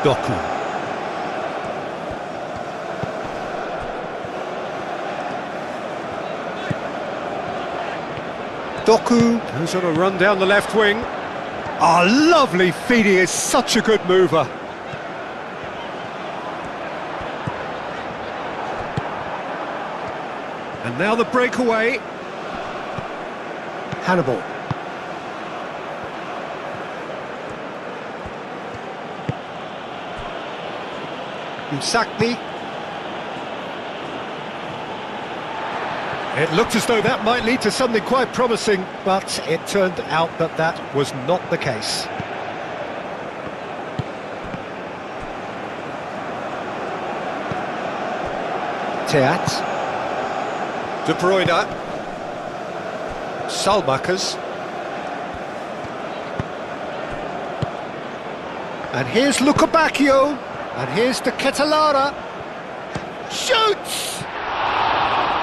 Doku. Doku goes on a run down the left wing. Oh, lovely feet, he is such a good mover. And now the breakaway. Hannibal. Msakni. It looked as though that might lead to something quite promising, but it turned out that that was not the case. Teat. De Bruyne. Salmakers. And here's Luca Bacchio. And here's the Ketelara. Shoots!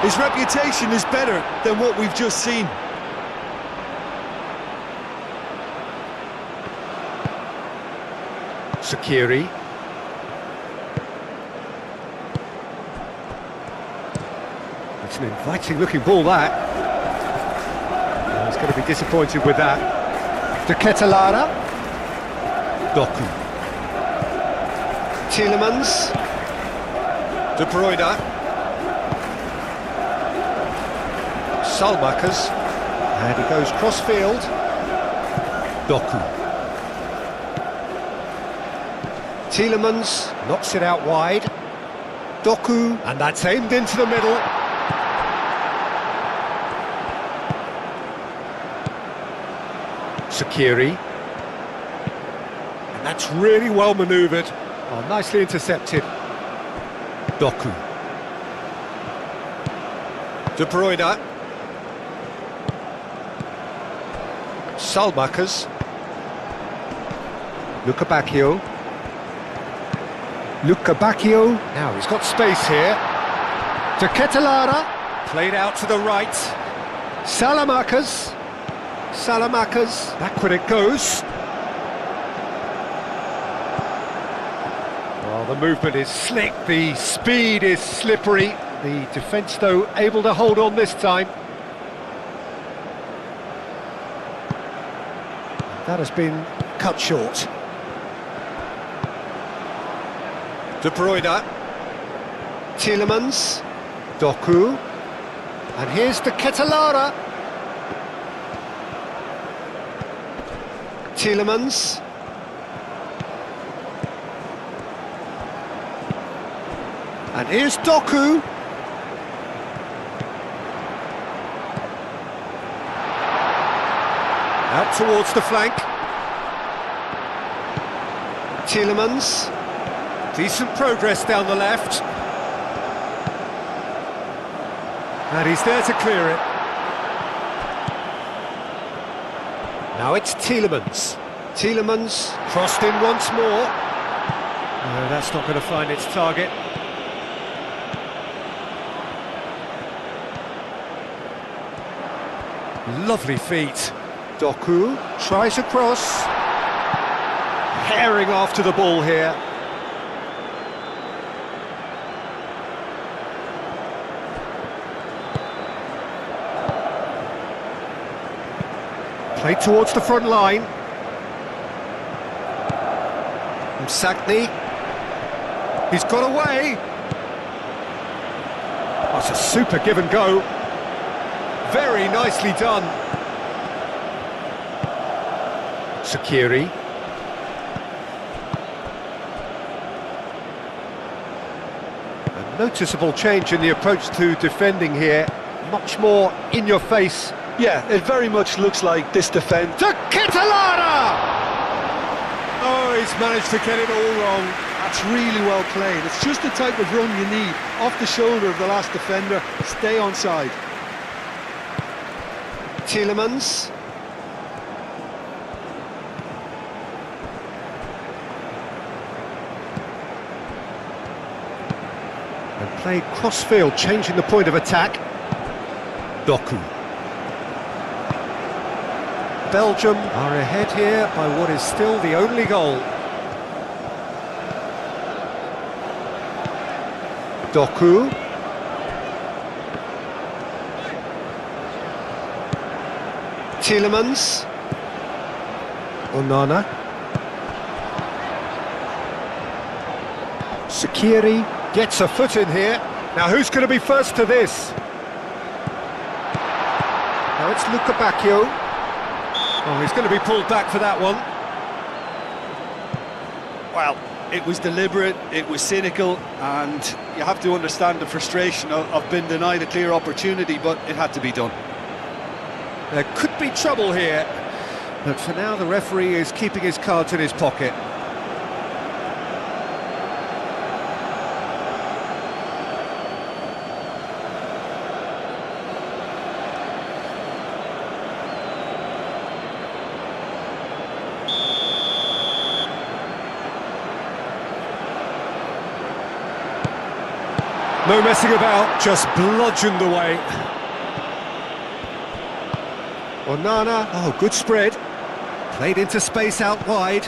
His reputation is better than what we've just seen. Sakiri. It's an inviting looking ball, that. He's going to be disappointed with that. De Ketelara. Doku. Tielemans. De Bruyne. Salmakers, and he goes cross-field. Doku. Tielemans knocks it out wide. Doku, and that's aimed into the middle. Sakiri. And that's really well manoeuvred. Oh, nicely intercepted. Doku. De Bruyne. Salmakers. Luca Bacchio. Luca Bacchio. Now he's got space here. To Ketelara. Played out to the right. Salamakers. Salamakers. Backward it goes. Well, the movement is slick. The speed is slippery. The defence, though, able to hold on this time. That has been cut short. De Bruyne. Tielemans. Doku. And here's the Ketelara. Tielemans. And here's Doku. Out towards the flank. Tielemans. Decent progress down the left. And he's there to clear it. Now it's Tielemans. Tielemans crossed in once more. No, that's not going to find its target. Lovely feet. Doku tries a cross. Herring after the ball here. Played towards the front line. Msakni. He's got away. That's a super give and go. Very nicely done. Sakiri. A noticeable change in the approach to defending here. Much more in your face. Yeah, it very much looks like this defence. To Ketelara! Oh, he's managed to get it all wrong. That's really well played. It's just the type of run you need. Off the shoulder of the last defender. Stay onside. Tielemans. And played cross-field, changing the point of attack. Doku. Belgium are ahead here by what is still the only goal. Doku. Tielemans. Onana. Sakiri gets a foot in here. Now who's going to be first to this? Now it's Luca Bacchio. Oh, he's going to be pulled back for that one. Well, it was deliberate, it was cynical, and you have to understand the frustration of being denied a clear opportunity, but it had to be done. There could be trouble here, but for now the referee is keeping his cards in his pocket. No messing about, just bludgeoned away. Onana, oh, good spread. Played into space out wide.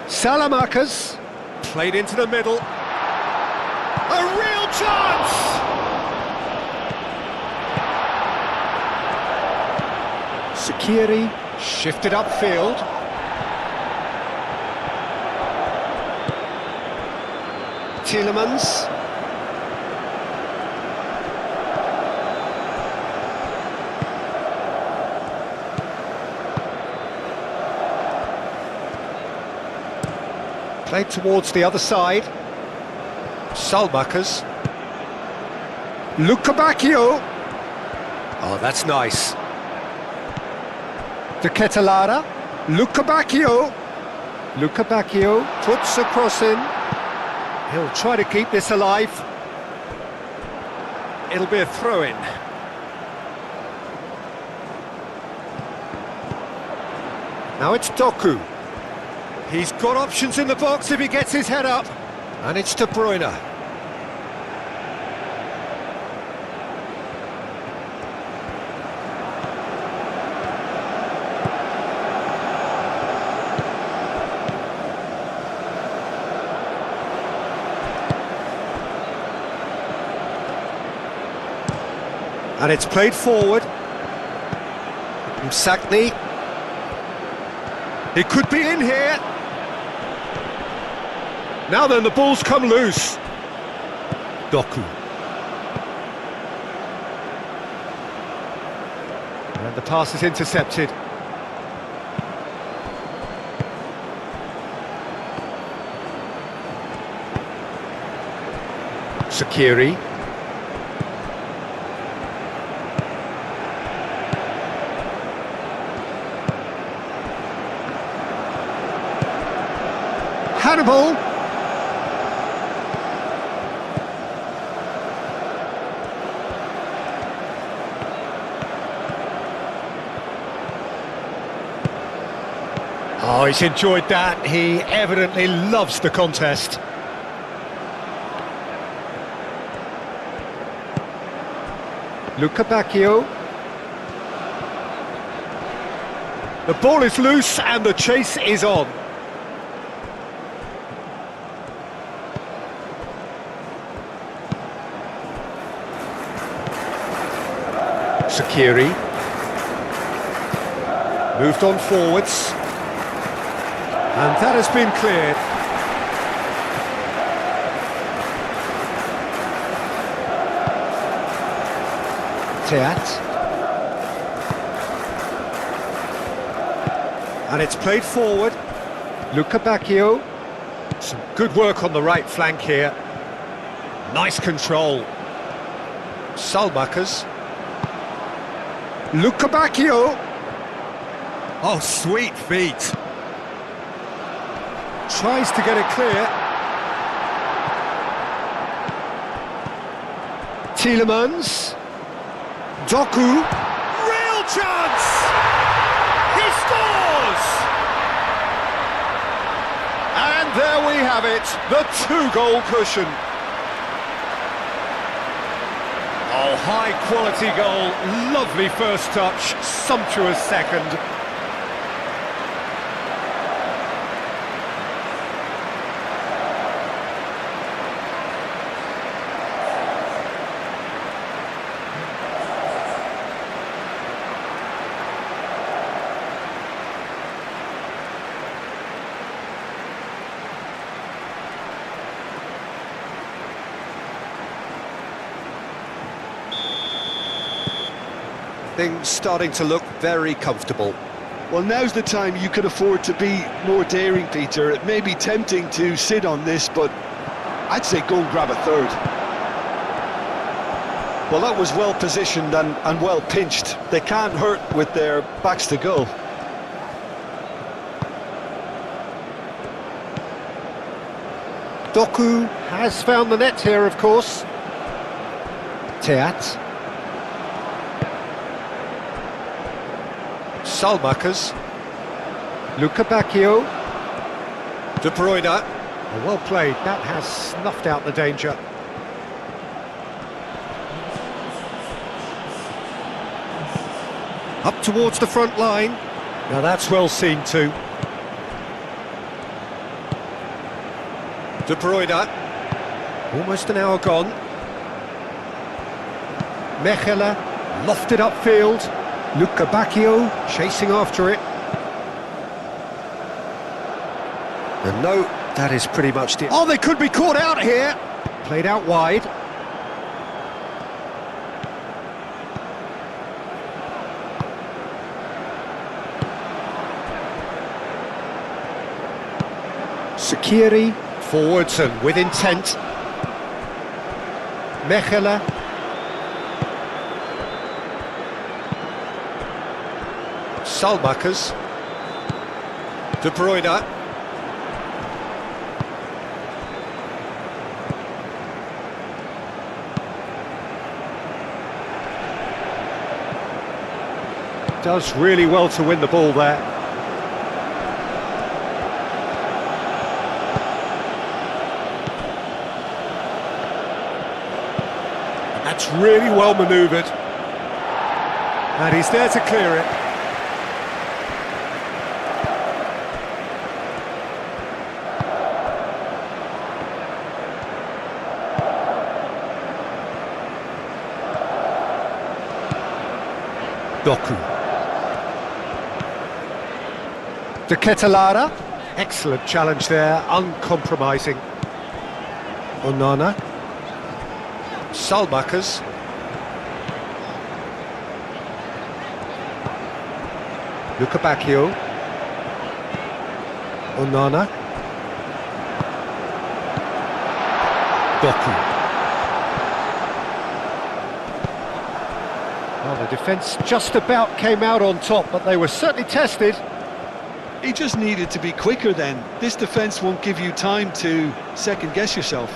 Salamakas, played into the middle. A real chance! Sakiri, shifted upfield. Tielemans. Played towards the other side. Salmakas. Luca Bacchio. Oh, that's nice. De Ketelara. Luca Bacchio. Luca Bacchio puts a cross in. He'll try to keep this alive. It'll be a throw-in. Now it's Doku. He's got options in the box if he gets his head up. And it's De Bruyne. And it's played forward. From Sackney. He could be in here. Now then, the ball's come loose. Doku. And the pass is intercepted. Sakiri. Hannibal. Oh, he's enjoyed that. He evidently loves the contest. Luca Bacchio. The ball is loose and the chase is on. Sakiri. Moved on forwards. And that has been cleared. Teat. And it's played forward. Luca Bacchio. Some good work on the right flank here. Nice control. Salmakers. Luca Bacchio. Oh, sweet feet. Tries to get it clear. Tielemans. Doku. Real chance! He scores! And there we have it, the two-goal cushion. Oh, high-quality goal, lovely first touch, sumptuous second. Things starting to look very comfortable. Well, now's the time you can afford to be more daring, Peter. It may be tempting to sit on this, but I'd say go and grab a third. Well, that was well positioned and well pinched. They can't hurt with their backs to goal. Doku has found the net here, of course. Teat. Salmakers. Luca Bacchio. De Bruyne. Oh, well played, that has snuffed out the danger. Up towards the front line. Now that's well seen too. De Bruyne. Almost an hour gone. Mechelen. Lofted upfield. Luca Bacchio chasing after it. And no, that is pretty much the... Oh, they could be caught out here! Played out wide. Sakiri, forwards and with intent. Mechelen. Salmakers. De Bruyne. Does really well to win the ball there. That's really well manoeuvred. And he's there to clear it. Doku. De Ketelara. Excellent challenge there, uncompromising. Onana. Salmakers. Luca Bacchio. Onana. Doku. Well, the defence just about came out on top, but they were certainly tested. He just needed to be quicker then. This defence won't give you time to second-guess yourself.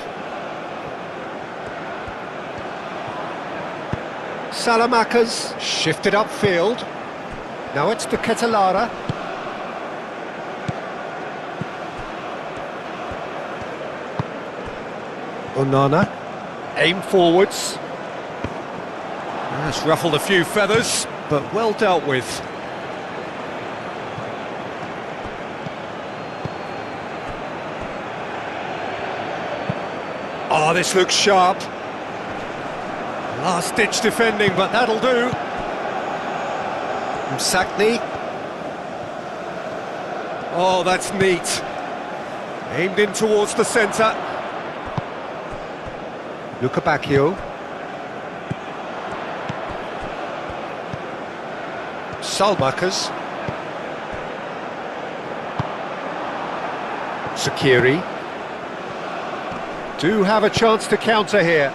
Salamakers shifted upfield. Now it's De Ketelara. Onana. Aim forwards. That's ruffled a few feathers, but well dealt with. Oh, this looks sharp. Last-ditch defending, but that'll do. Msakni. Oh, that's neat. Aimed in towards the centre. Luca Bacchio. Salmakers. Zakiri. Do have a chance to counter here.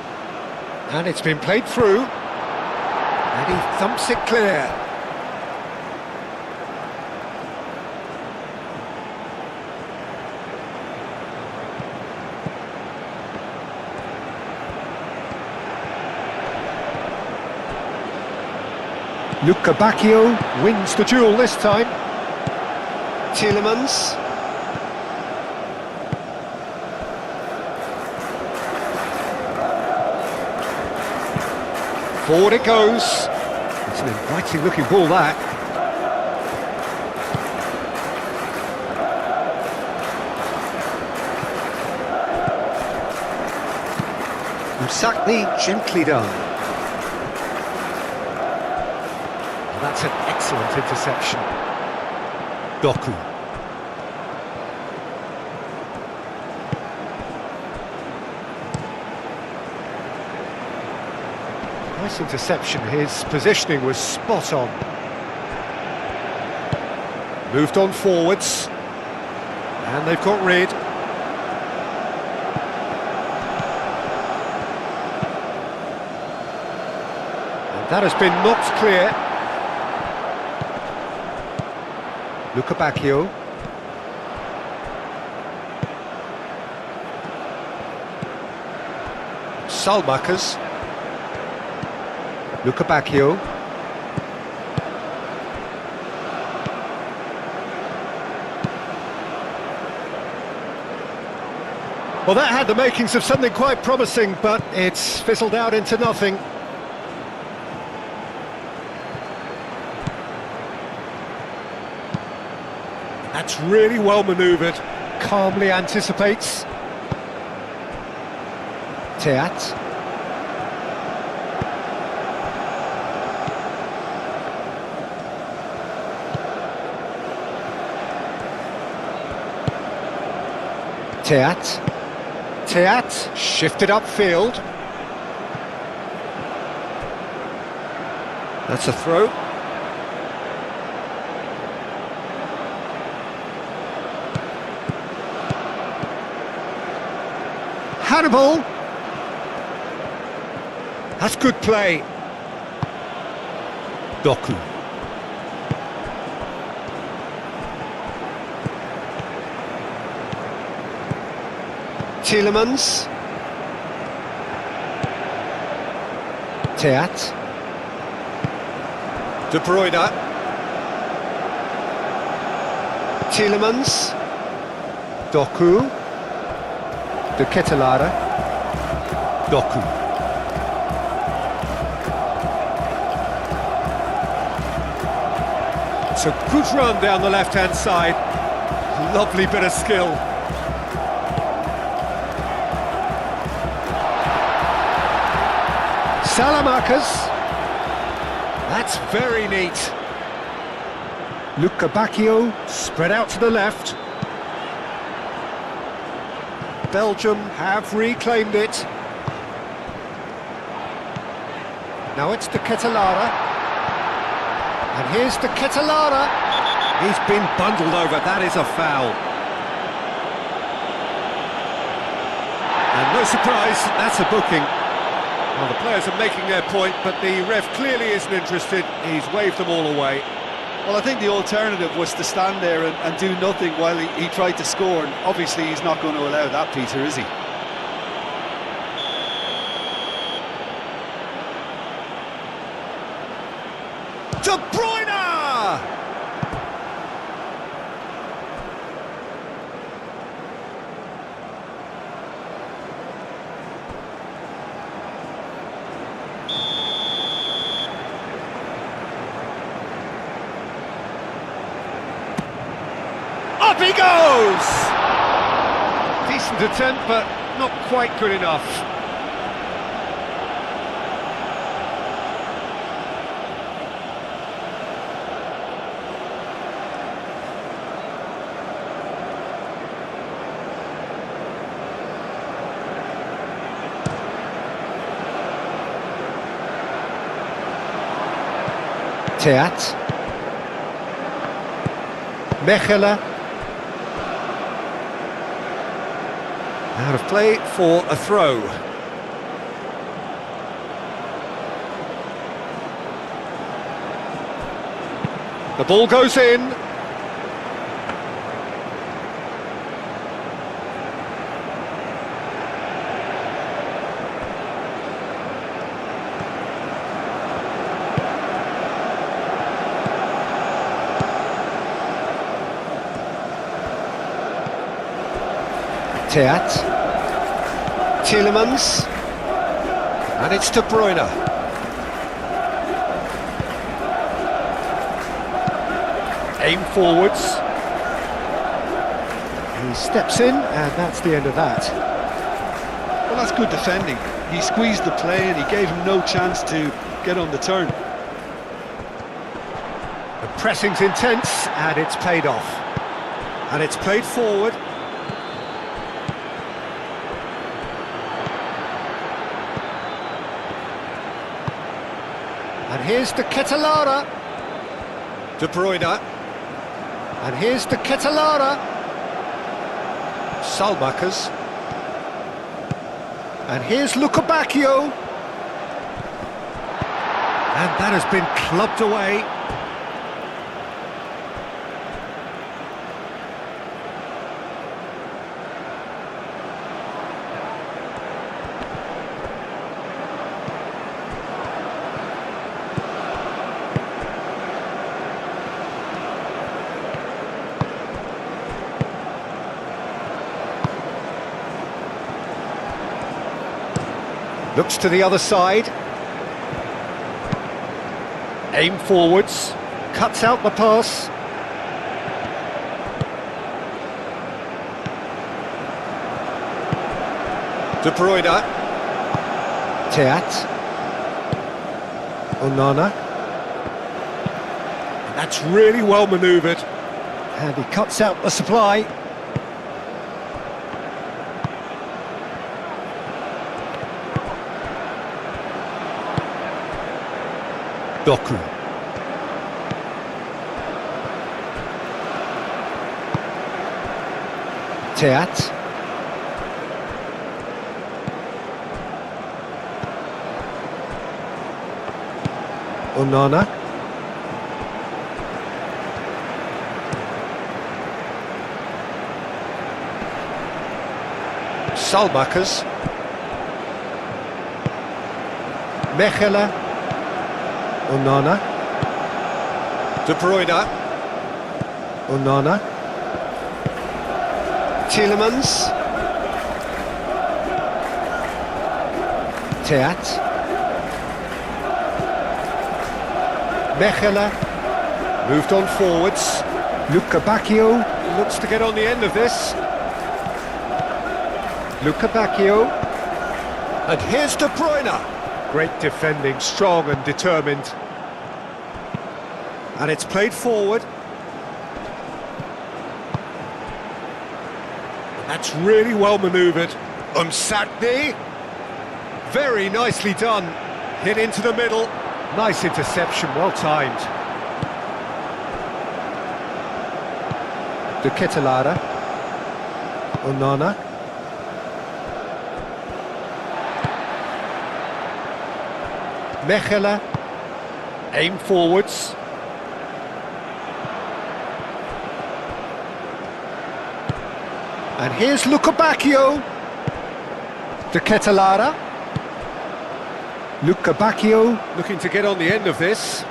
And it's been played through. And he thumps it clear. Luca Bacchio wins the duel this time. Tielemans. Forward it goes. It's an inviting looking ball, that. Musacni gently done. That's an excellent interception. Doku. Nice interception. His positioning was spot on. Moved on forwards. And they've got rid. And that has been knocked clear. Luca Bacchio. Salmakers. Luca Bacchio. Well, that had the makings of something quite promising, but it's fizzled out into nothing. That's really well manoeuvred, calmly anticipates. Teat. Teat shifted upfield. That's a throw. Hannibal. That's good play. Doku. Tielemans. Teat. De Bruyne. Tielemans. Doku. De Ketelaere. Doku. It's a good run down the left-hand side. Lovely bit of skill. Salamakers. That's very neat. Luca Bacchio spread out to the left. Belgium have reclaimed it. Now it's De Ketelaere. And here's De Ketelaere. He's been bundled over. That is a foul. And no surprise, that's a booking. Well, the players are making their point, but the ref clearly isn't interested. He's waved them all away. Well, I think the alternative was to stand there and do nothing while he tried to score, and obviously he's not going to allow that, Peter, is he? De Bruyne! Up he goes! Decent attempt, but not quite good enough. Teat. Out of play for a throw. The ball goes in. Teat, Tielemans, and it's De Bruyne. Aim forwards. He steps in, and that's the end of that. Well, that's good defending. He squeezed the play and he gave him no chance to get on the turn. The pressing's intense, and it's paid off. And it's played forward. And here's De Ketelara. De Bruyne. And here's De Ketelara. Salmakers. And here's Lukebakio. And that has been clubbed away. Looks to the other side. Aim forwards. Cuts out the pass. De Bruyne. Teat. Onana. And that's really well manoeuvred. And he cuts out the supply. Doku. Teat. Onana. Salmakers. Mechelen. Onana. De Bruyne. Onana. Tielemans. Teat. Mechelen. Moved on forwards. Lukebakio looks to get on the end of this. Lukebakio. And here's De Bruyne. Great defending, strong and determined. And it's played forward. That's really well manoeuvred. Umsatni. Very nicely done. Hit into the middle. Nice interception, well timed. De Ketelara. Onana. Mechelen. Aim forwards. And here's Lukebakio. De Ketelara. Lukebakio looking to get on the end of this.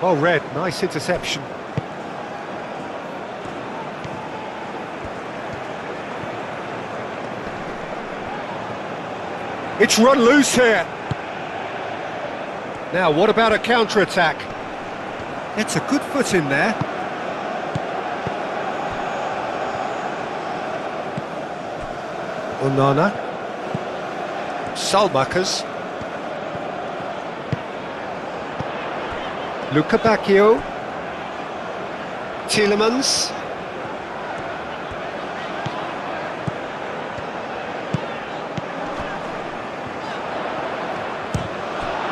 Well read, nice interception. It's run loose here. Now, what about a counter-attack? It's a good foot in there. Onana. Salmakers. Lukebakio. Tielemans.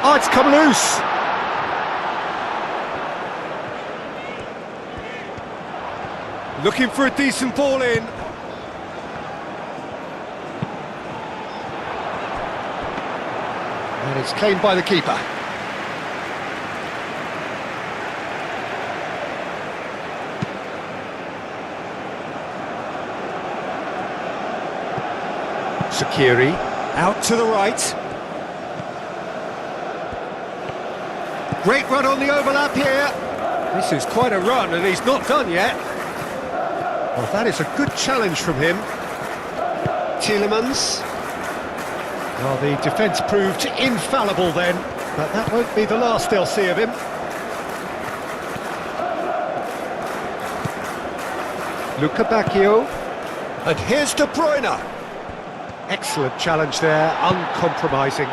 Oh, it's come loose. Looking for a decent ball in. And it's claimed by the keeper. Sakiri, out to the right. Great run on the overlap here. This is quite a run and he's not done yet. Well, that is a good challenge from him. Tielemans. Well, the defence proved infallible then, but that won't be the last they'll see of him. Luca Bacchio. And here's De Bruyne. Excellent challenge there, uncompromising.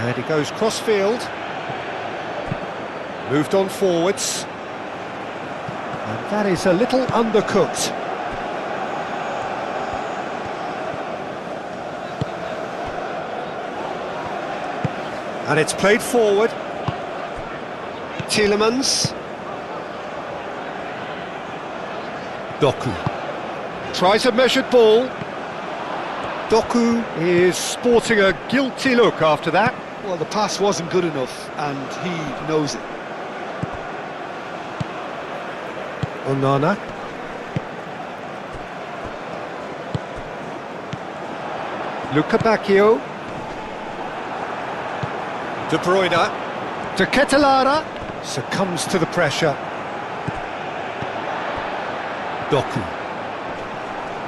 And he goes cross-field. Moved on forwards. And that is a little undercooked. And it's played forward. Tielemans. Doku. Tries a measured ball. Doku is sporting a guilty look after that. Well, the pass wasn't good enough, and he knows it. Onana. Luca Bacchio. De Bruyne. To Ketelara. Succumbs to the pressure. Doku.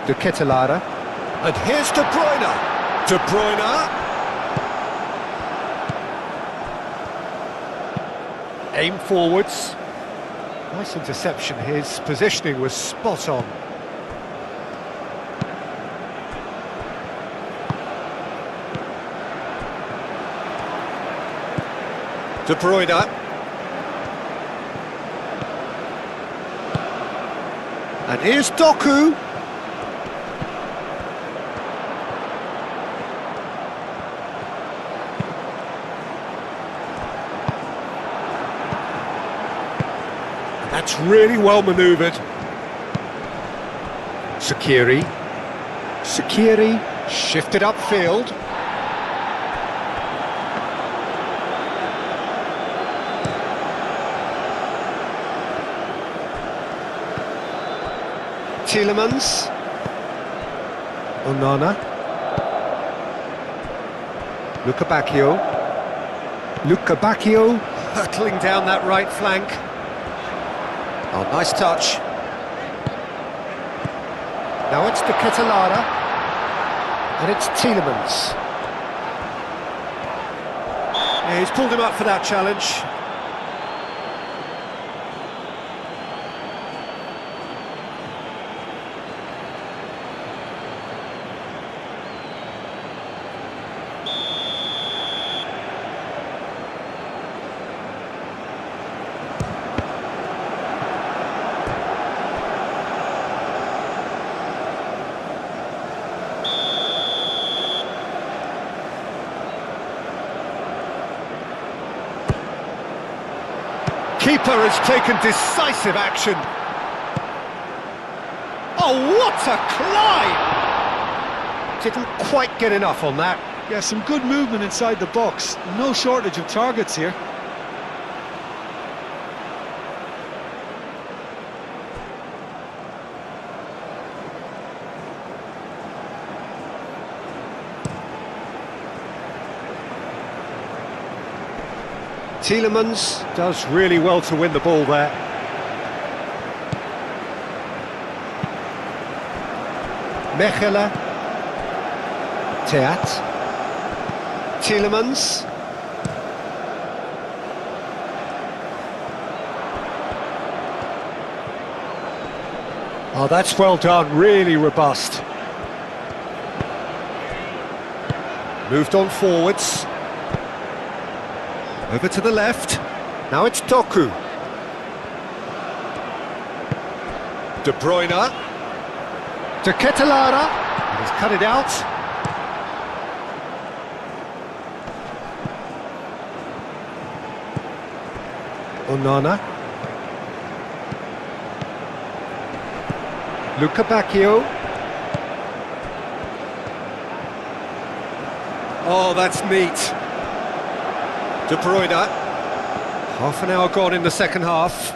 De Ketelara. And here's De Bruyne. De Bruyne. Aim forwards. Nice interception. His positioning was spot on. De Bruyne. And here's Doku. That's really well manoeuvred. Sakiri. Sakiri shifted upfield. Tielemans. Onana. Luca Bacchio. Luca Bacchio hurtling down that right flank. Oh, nice touch. Now it's De Ketelara. And it's Tielemans. Yeah, he's pulled him up for that challenge. Keeper has taken decisive action. Oh, what a climb! Didn't quite get enough on that. Yeah, some good movement inside the box. No shortage of targets here. Tielemans does really well to win the ball there. Mechelen. Teat. Tielemans. Oh, that's well done, really robust. Moved on forwards. Over to the left. Now it's Doku. De Bruyne. To Ketelara. He's cut it out. Onana. Luca Bacchio. Oh, that's neat. De Bruyne. Half an hour gone in the second half.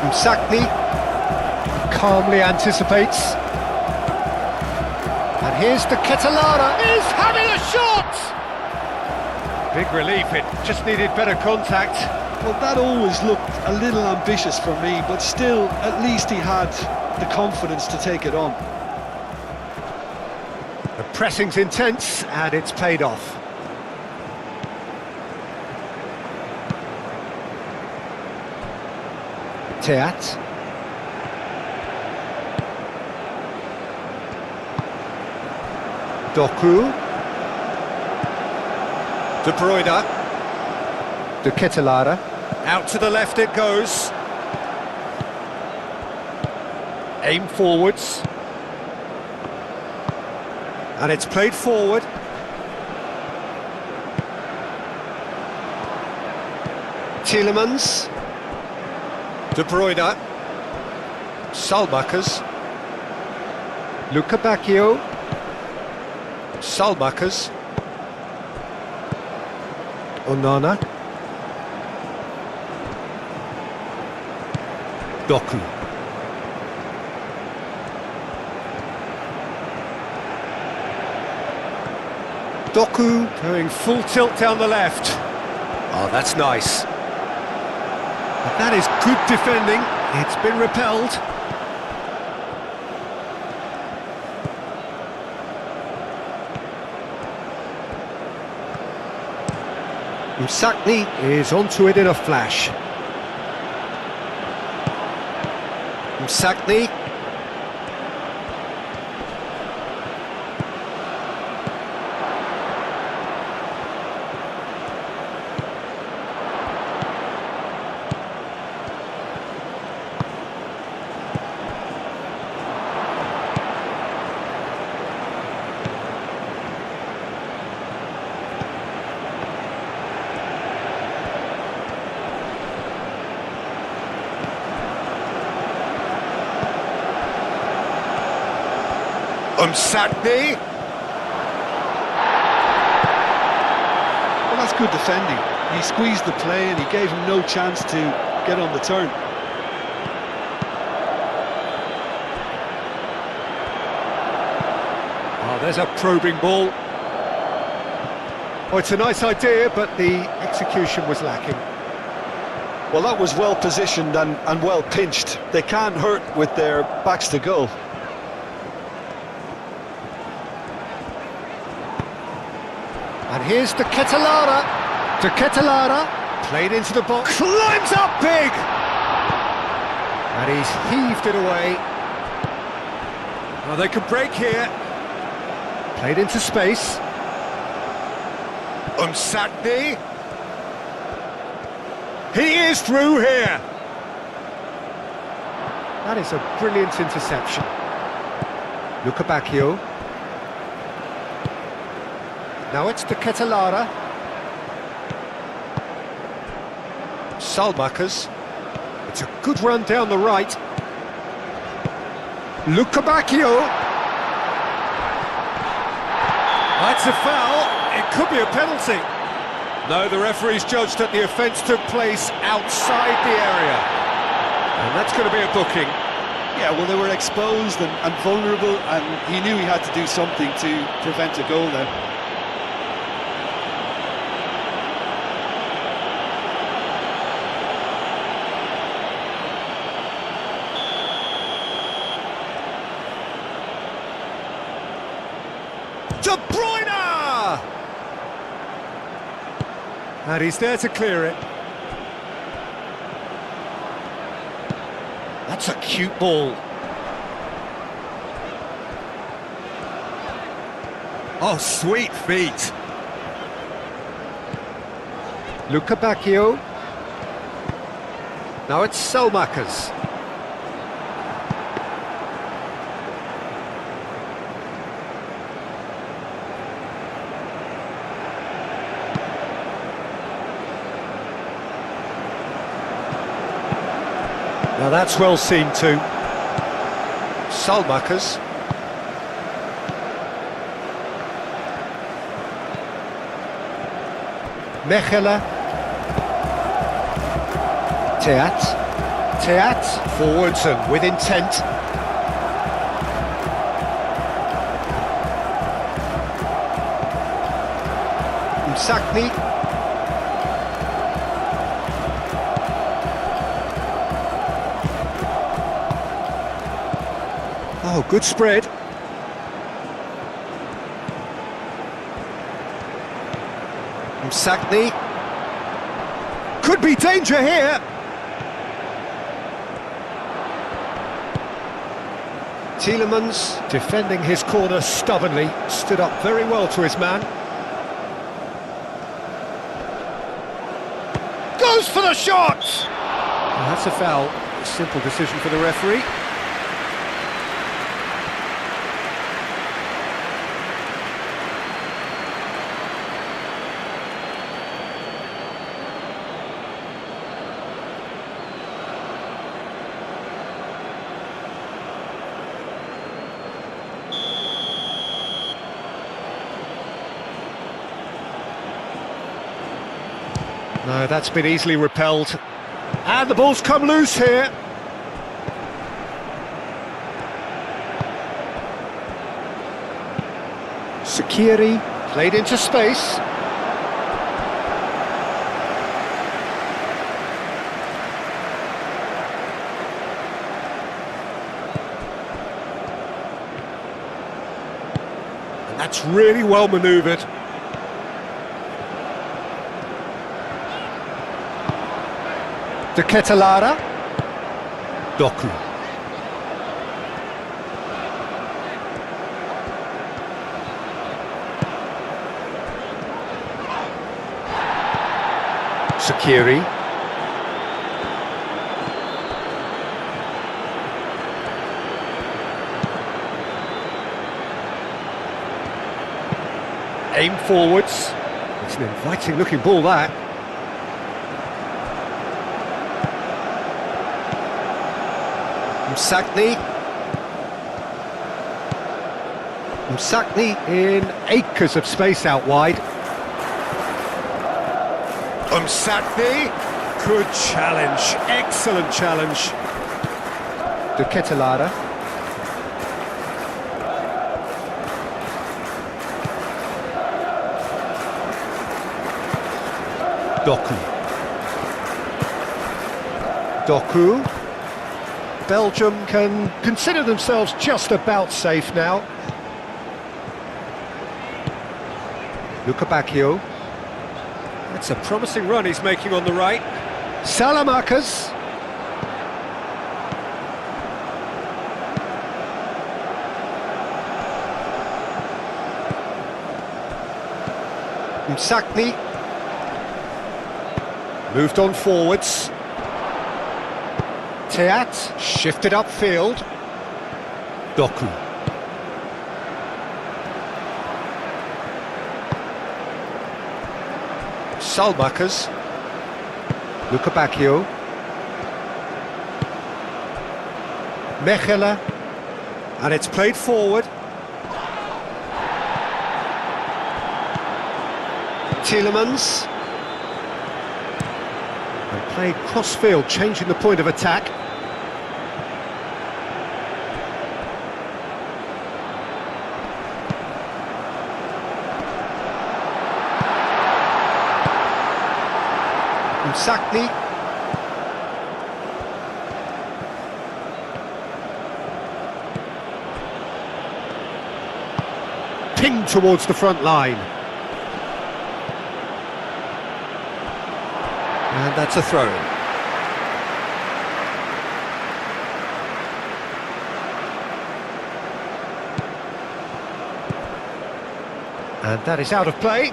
Msakni calmly anticipates. And here's the Ketelara. He's having a shot! Big relief, it just needed better contact. Well, that always looked a little ambitious for me, but still, at least he had the confidence to take it on. The pressing's intense, and it's paid off. Teat. Doku. De Bruyne. De Ketelara. Out to the left it goes. Aim forwards. And it's played forward. Tielemans. De Bruyne. Salmakers. Luca Bacchio. Salmakers. Onana. Doku. Doku going full tilt down the left. Oh, that's nice. But that is good defending. It's been repelled. Msakni is onto it in a flash. Msakni. Msakni. Well, that's good defending. He squeezed the play and he gave him no chance to get on the turn. Oh, there's a probing ball. Oh, it's a nice idea, but the execution was lacking. Well, that was well positioned and well pinched. They can't hurt with their backs to goal. And here's the Ketelara. To Ketelara. Played into the box. Climbs up big! And he's heaved it away. Oh, they could break here. Played into space. Msakni. He is through here. That is a brilliant interception. Luca Bacchio. Now it's the Ketelara. Salmakers. It's a good run down the right. Luca Bacchio. That's a foul. It could be a penalty. No, the referee's judged that the offence took place outside the area. And that's going to be a booking. Yeah, well, they were exposed and vulnerable, and he knew he had to do something to prevent a goal there. De Bruyne! And he's there to clear it. That's a cute ball. Oh, sweet feet. Luca Bacchio. Now it's Salmakers. Now that's well seen too. Salmakers. Mechelen. Teat. Forwards and with intent. Msakni. Oh, good spread. Msakni. Could be danger here. Tielemans defending his corner stubbornly, stood up very well to his man. Goes for the shot! Well, that's a foul. A simple decision for the referee. No, that's been easily repelled. And the ball's come loose here. Sakiri played into space. And that's really well manoeuvred. De Ketelara. Doku. Sakiri. Aim forwards. It's an inviting looking ball, that. Msakni in acres of space out wide. Msakni, good challenge, excellent challenge. De Ketelara. Doku. Belgium can consider themselves just about safe now. Lukabakio. That's a promising run he's making on the right. Salamakers. Msakni. Moved on forwards. Teat shifted upfield. Doku. Salmakers. Lukabakio. Mechelen. And it's played forward. Tielemans. And played cross-field, changing the point of attack. Msakni. Pinged towards the front line. And that's a throw. And that is out of play.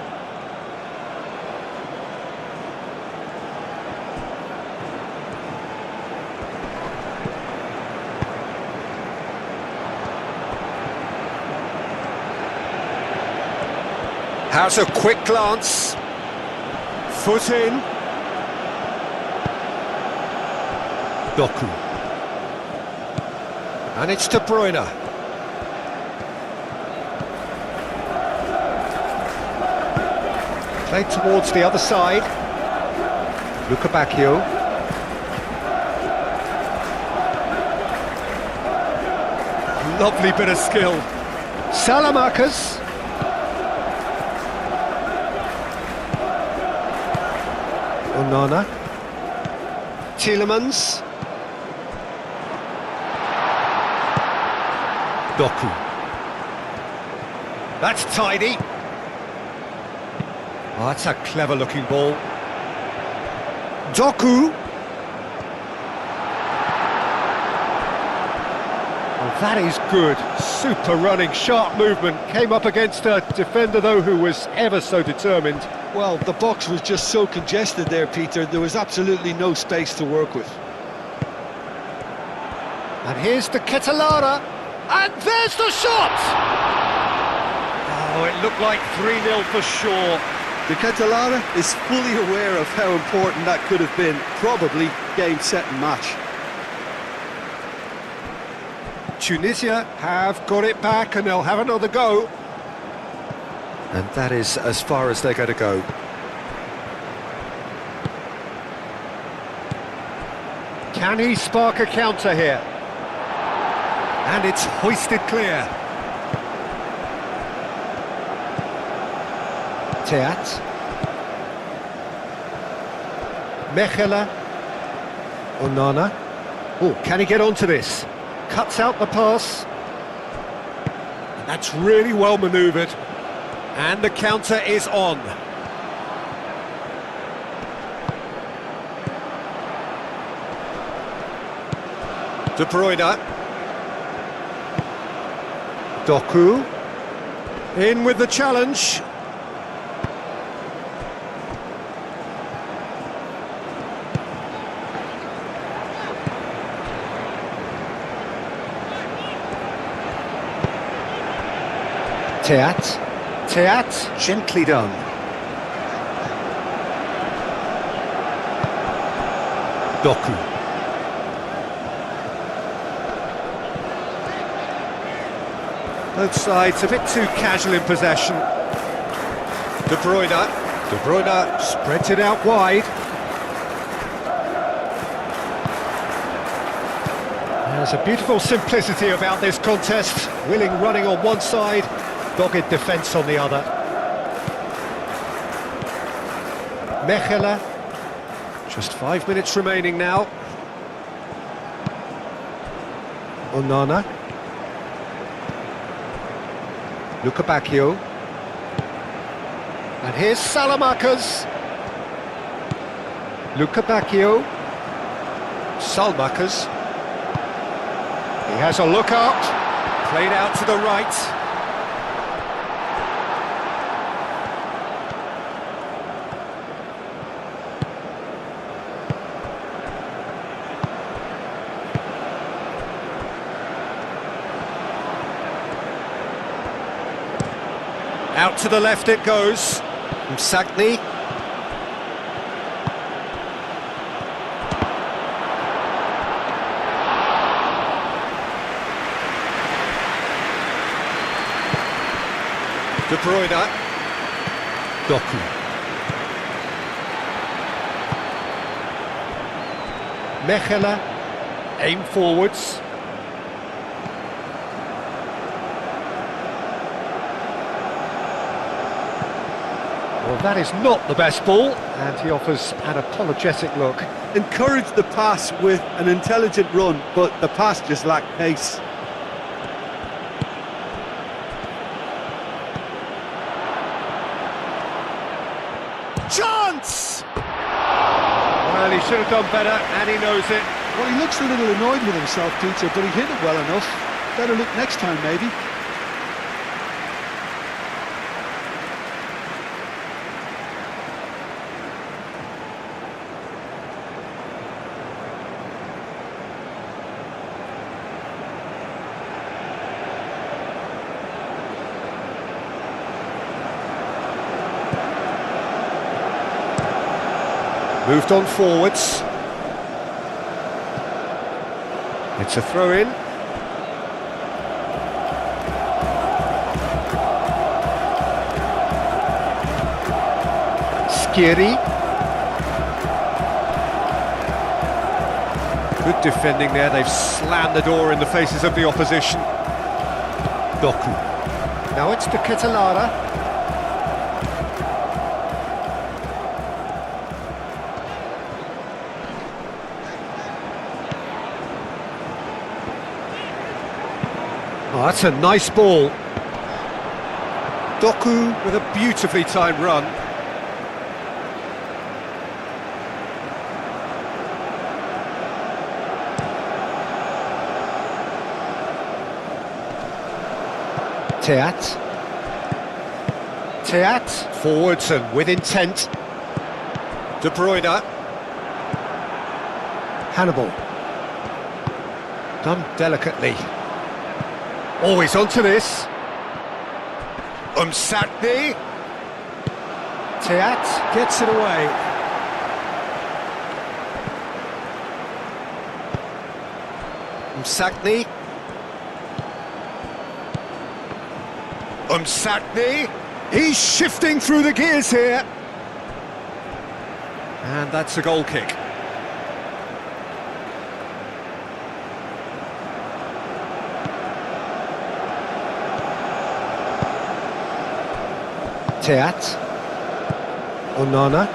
Has a quick glance. Foot in. Doku. And it's De Bruyne. Played towards the other side. Bacchio. Lovely bit of skill. Salamakers. Onana. Tielemans. Doku. That's tidy. Oh, that's a clever-looking ball. Doku. Oh, that is good. Super running, sharp movement. Came up against a defender, though, who was ever so determined. Well, the box was just so congested there, Peter. There was absolutely no space to work with. And here's the Ketelara. And there's the shot! Oh, it looked like 3-0 for sure. The Ketelara is fully aware of how important that could have been. Probably game, set and match. Tunisia have got it back and they'll have another go. And that is as far as they're going to go. Can he spark a counter here? And it's hoisted clear. Teat. Mechela. Onana. Oh, can he get onto this? Cuts out the pass. That's really well manoeuvred. And the counter is on. De Bruyne. Doku. In with the challenge. Teat. Teat, gently done. Doku. Both sides a bit too casual in possession. De Bruyne. De Bruyne spreads it out wide. There's a beautiful simplicity about this contest. Willing running on one side, dogged defence on the other. Mechela. Just 5 minutes remaining now. Onana. Bacchio. And here's Salamakers. Bacchio. Salmakers. He has a look out. Played out to the right. Out to the left it goes. Msagni. De Bruyne. Doku. Mechela. Aim forwards. Well, that is not the best ball, and he offers an apologetic look. Encouraged the pass with an intelligent run, but the pass just lacked pace. Chance! Well, he should have done better, and he knows it. Well, he looks a little annoyed with himself, Peter, but he hit it well enough. Better look next time, maybe. Moved on forwards. It's a throw-in. Shaqiri. Good defending there, they've slammed the door in the faces of the opposition. Doku. Now it's to Ketelara. Oh, that's a nice ball. Doku with a beautifully timed run. Teat, forwards and with intent. De Bruyne. Hannibal. Done delicately. Always onto this. Umsakni. Teat gets it away. Umsakni. Umsakni. He's shifting through the gears here. And that's a goal kick. Teat. Onana.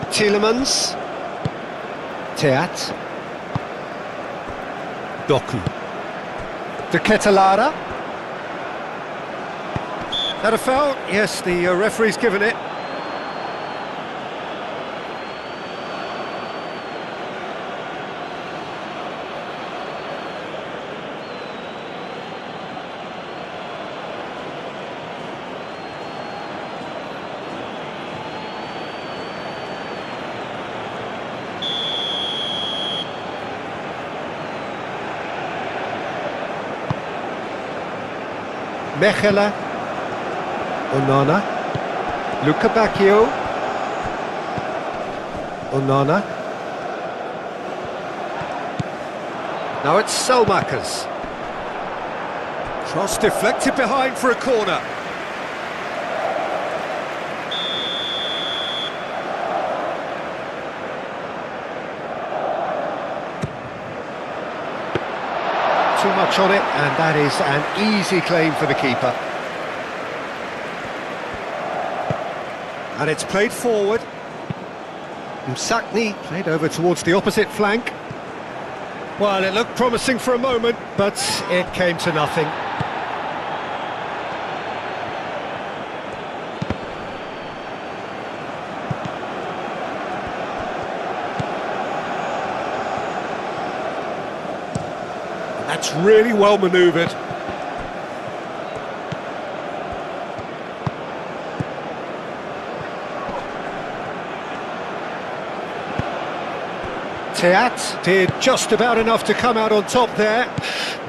Tielemans. Teat. Doku. De Ketelara. That a foul? Yes, the referee's given it. Mechelen. Onana. Luca Bacchio. Onana. Now it's Selmakers. Cross deflected behind for a corner. Too much on it, and that is an easy claim for the keeper. And it's played forward. Umsakni played over towards the opposite flank. Well, it looked promising for a moment, but it came to nothing. And that's really well manoeuvred. Teat did just about enough to come out on top there.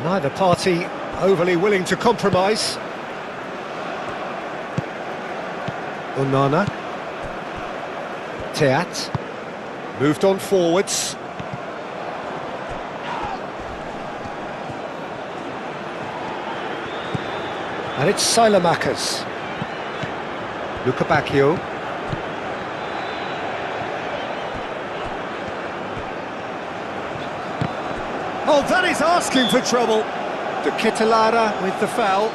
Neither party overly willing to compromise. Onana. Teat. Moved on forwards. And it's Selmakers. Luca Bacchio. Oh, that is asking for trouble. De Ketelara with the foul.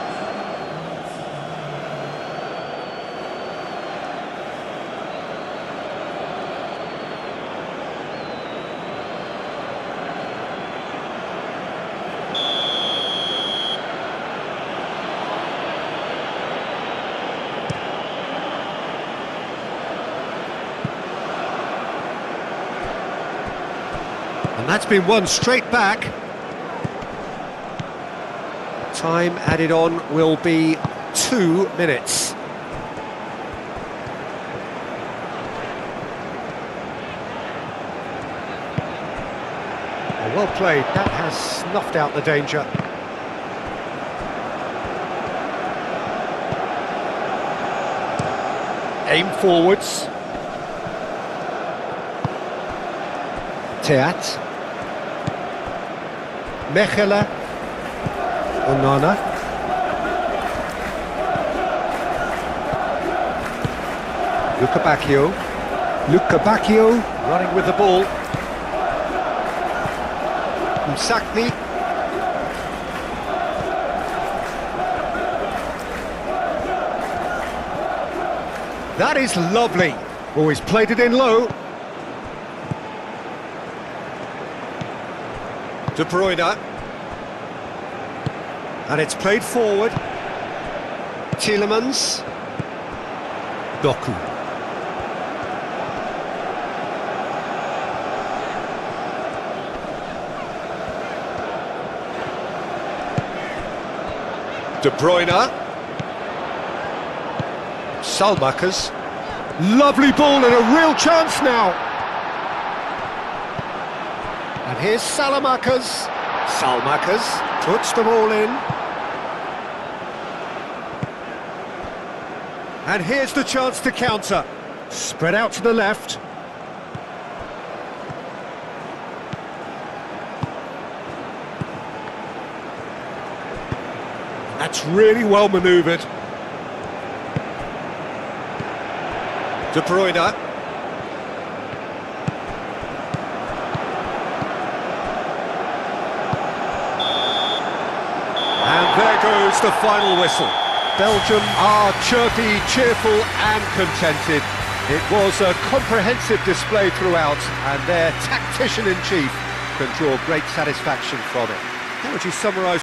And that's been won straight back. Time added on will be 2 minutes. Well played, that has snuffed out the danger. Aim forwards. Teat. Mechelen. Onana. Luca Bacchio running with the ball. Msakni. That is lovely. Always played it in low. De Bruyne. And it's played forward. Tielemans. Doku. De Bruyne. Salmakers. Lovely ball and a real chance now. And here's Salamakers. Salmakers puts the ball in. And here's the chance to counter. Spread out to the left. That's really well manoeuvred. De Bruyne. And there goes the final whistle. Belgium are chirpy, cheerful and contented. It was a comprehensive display throughout, and their tactician-in-chief can draw great satisfaction from it. How would you summarise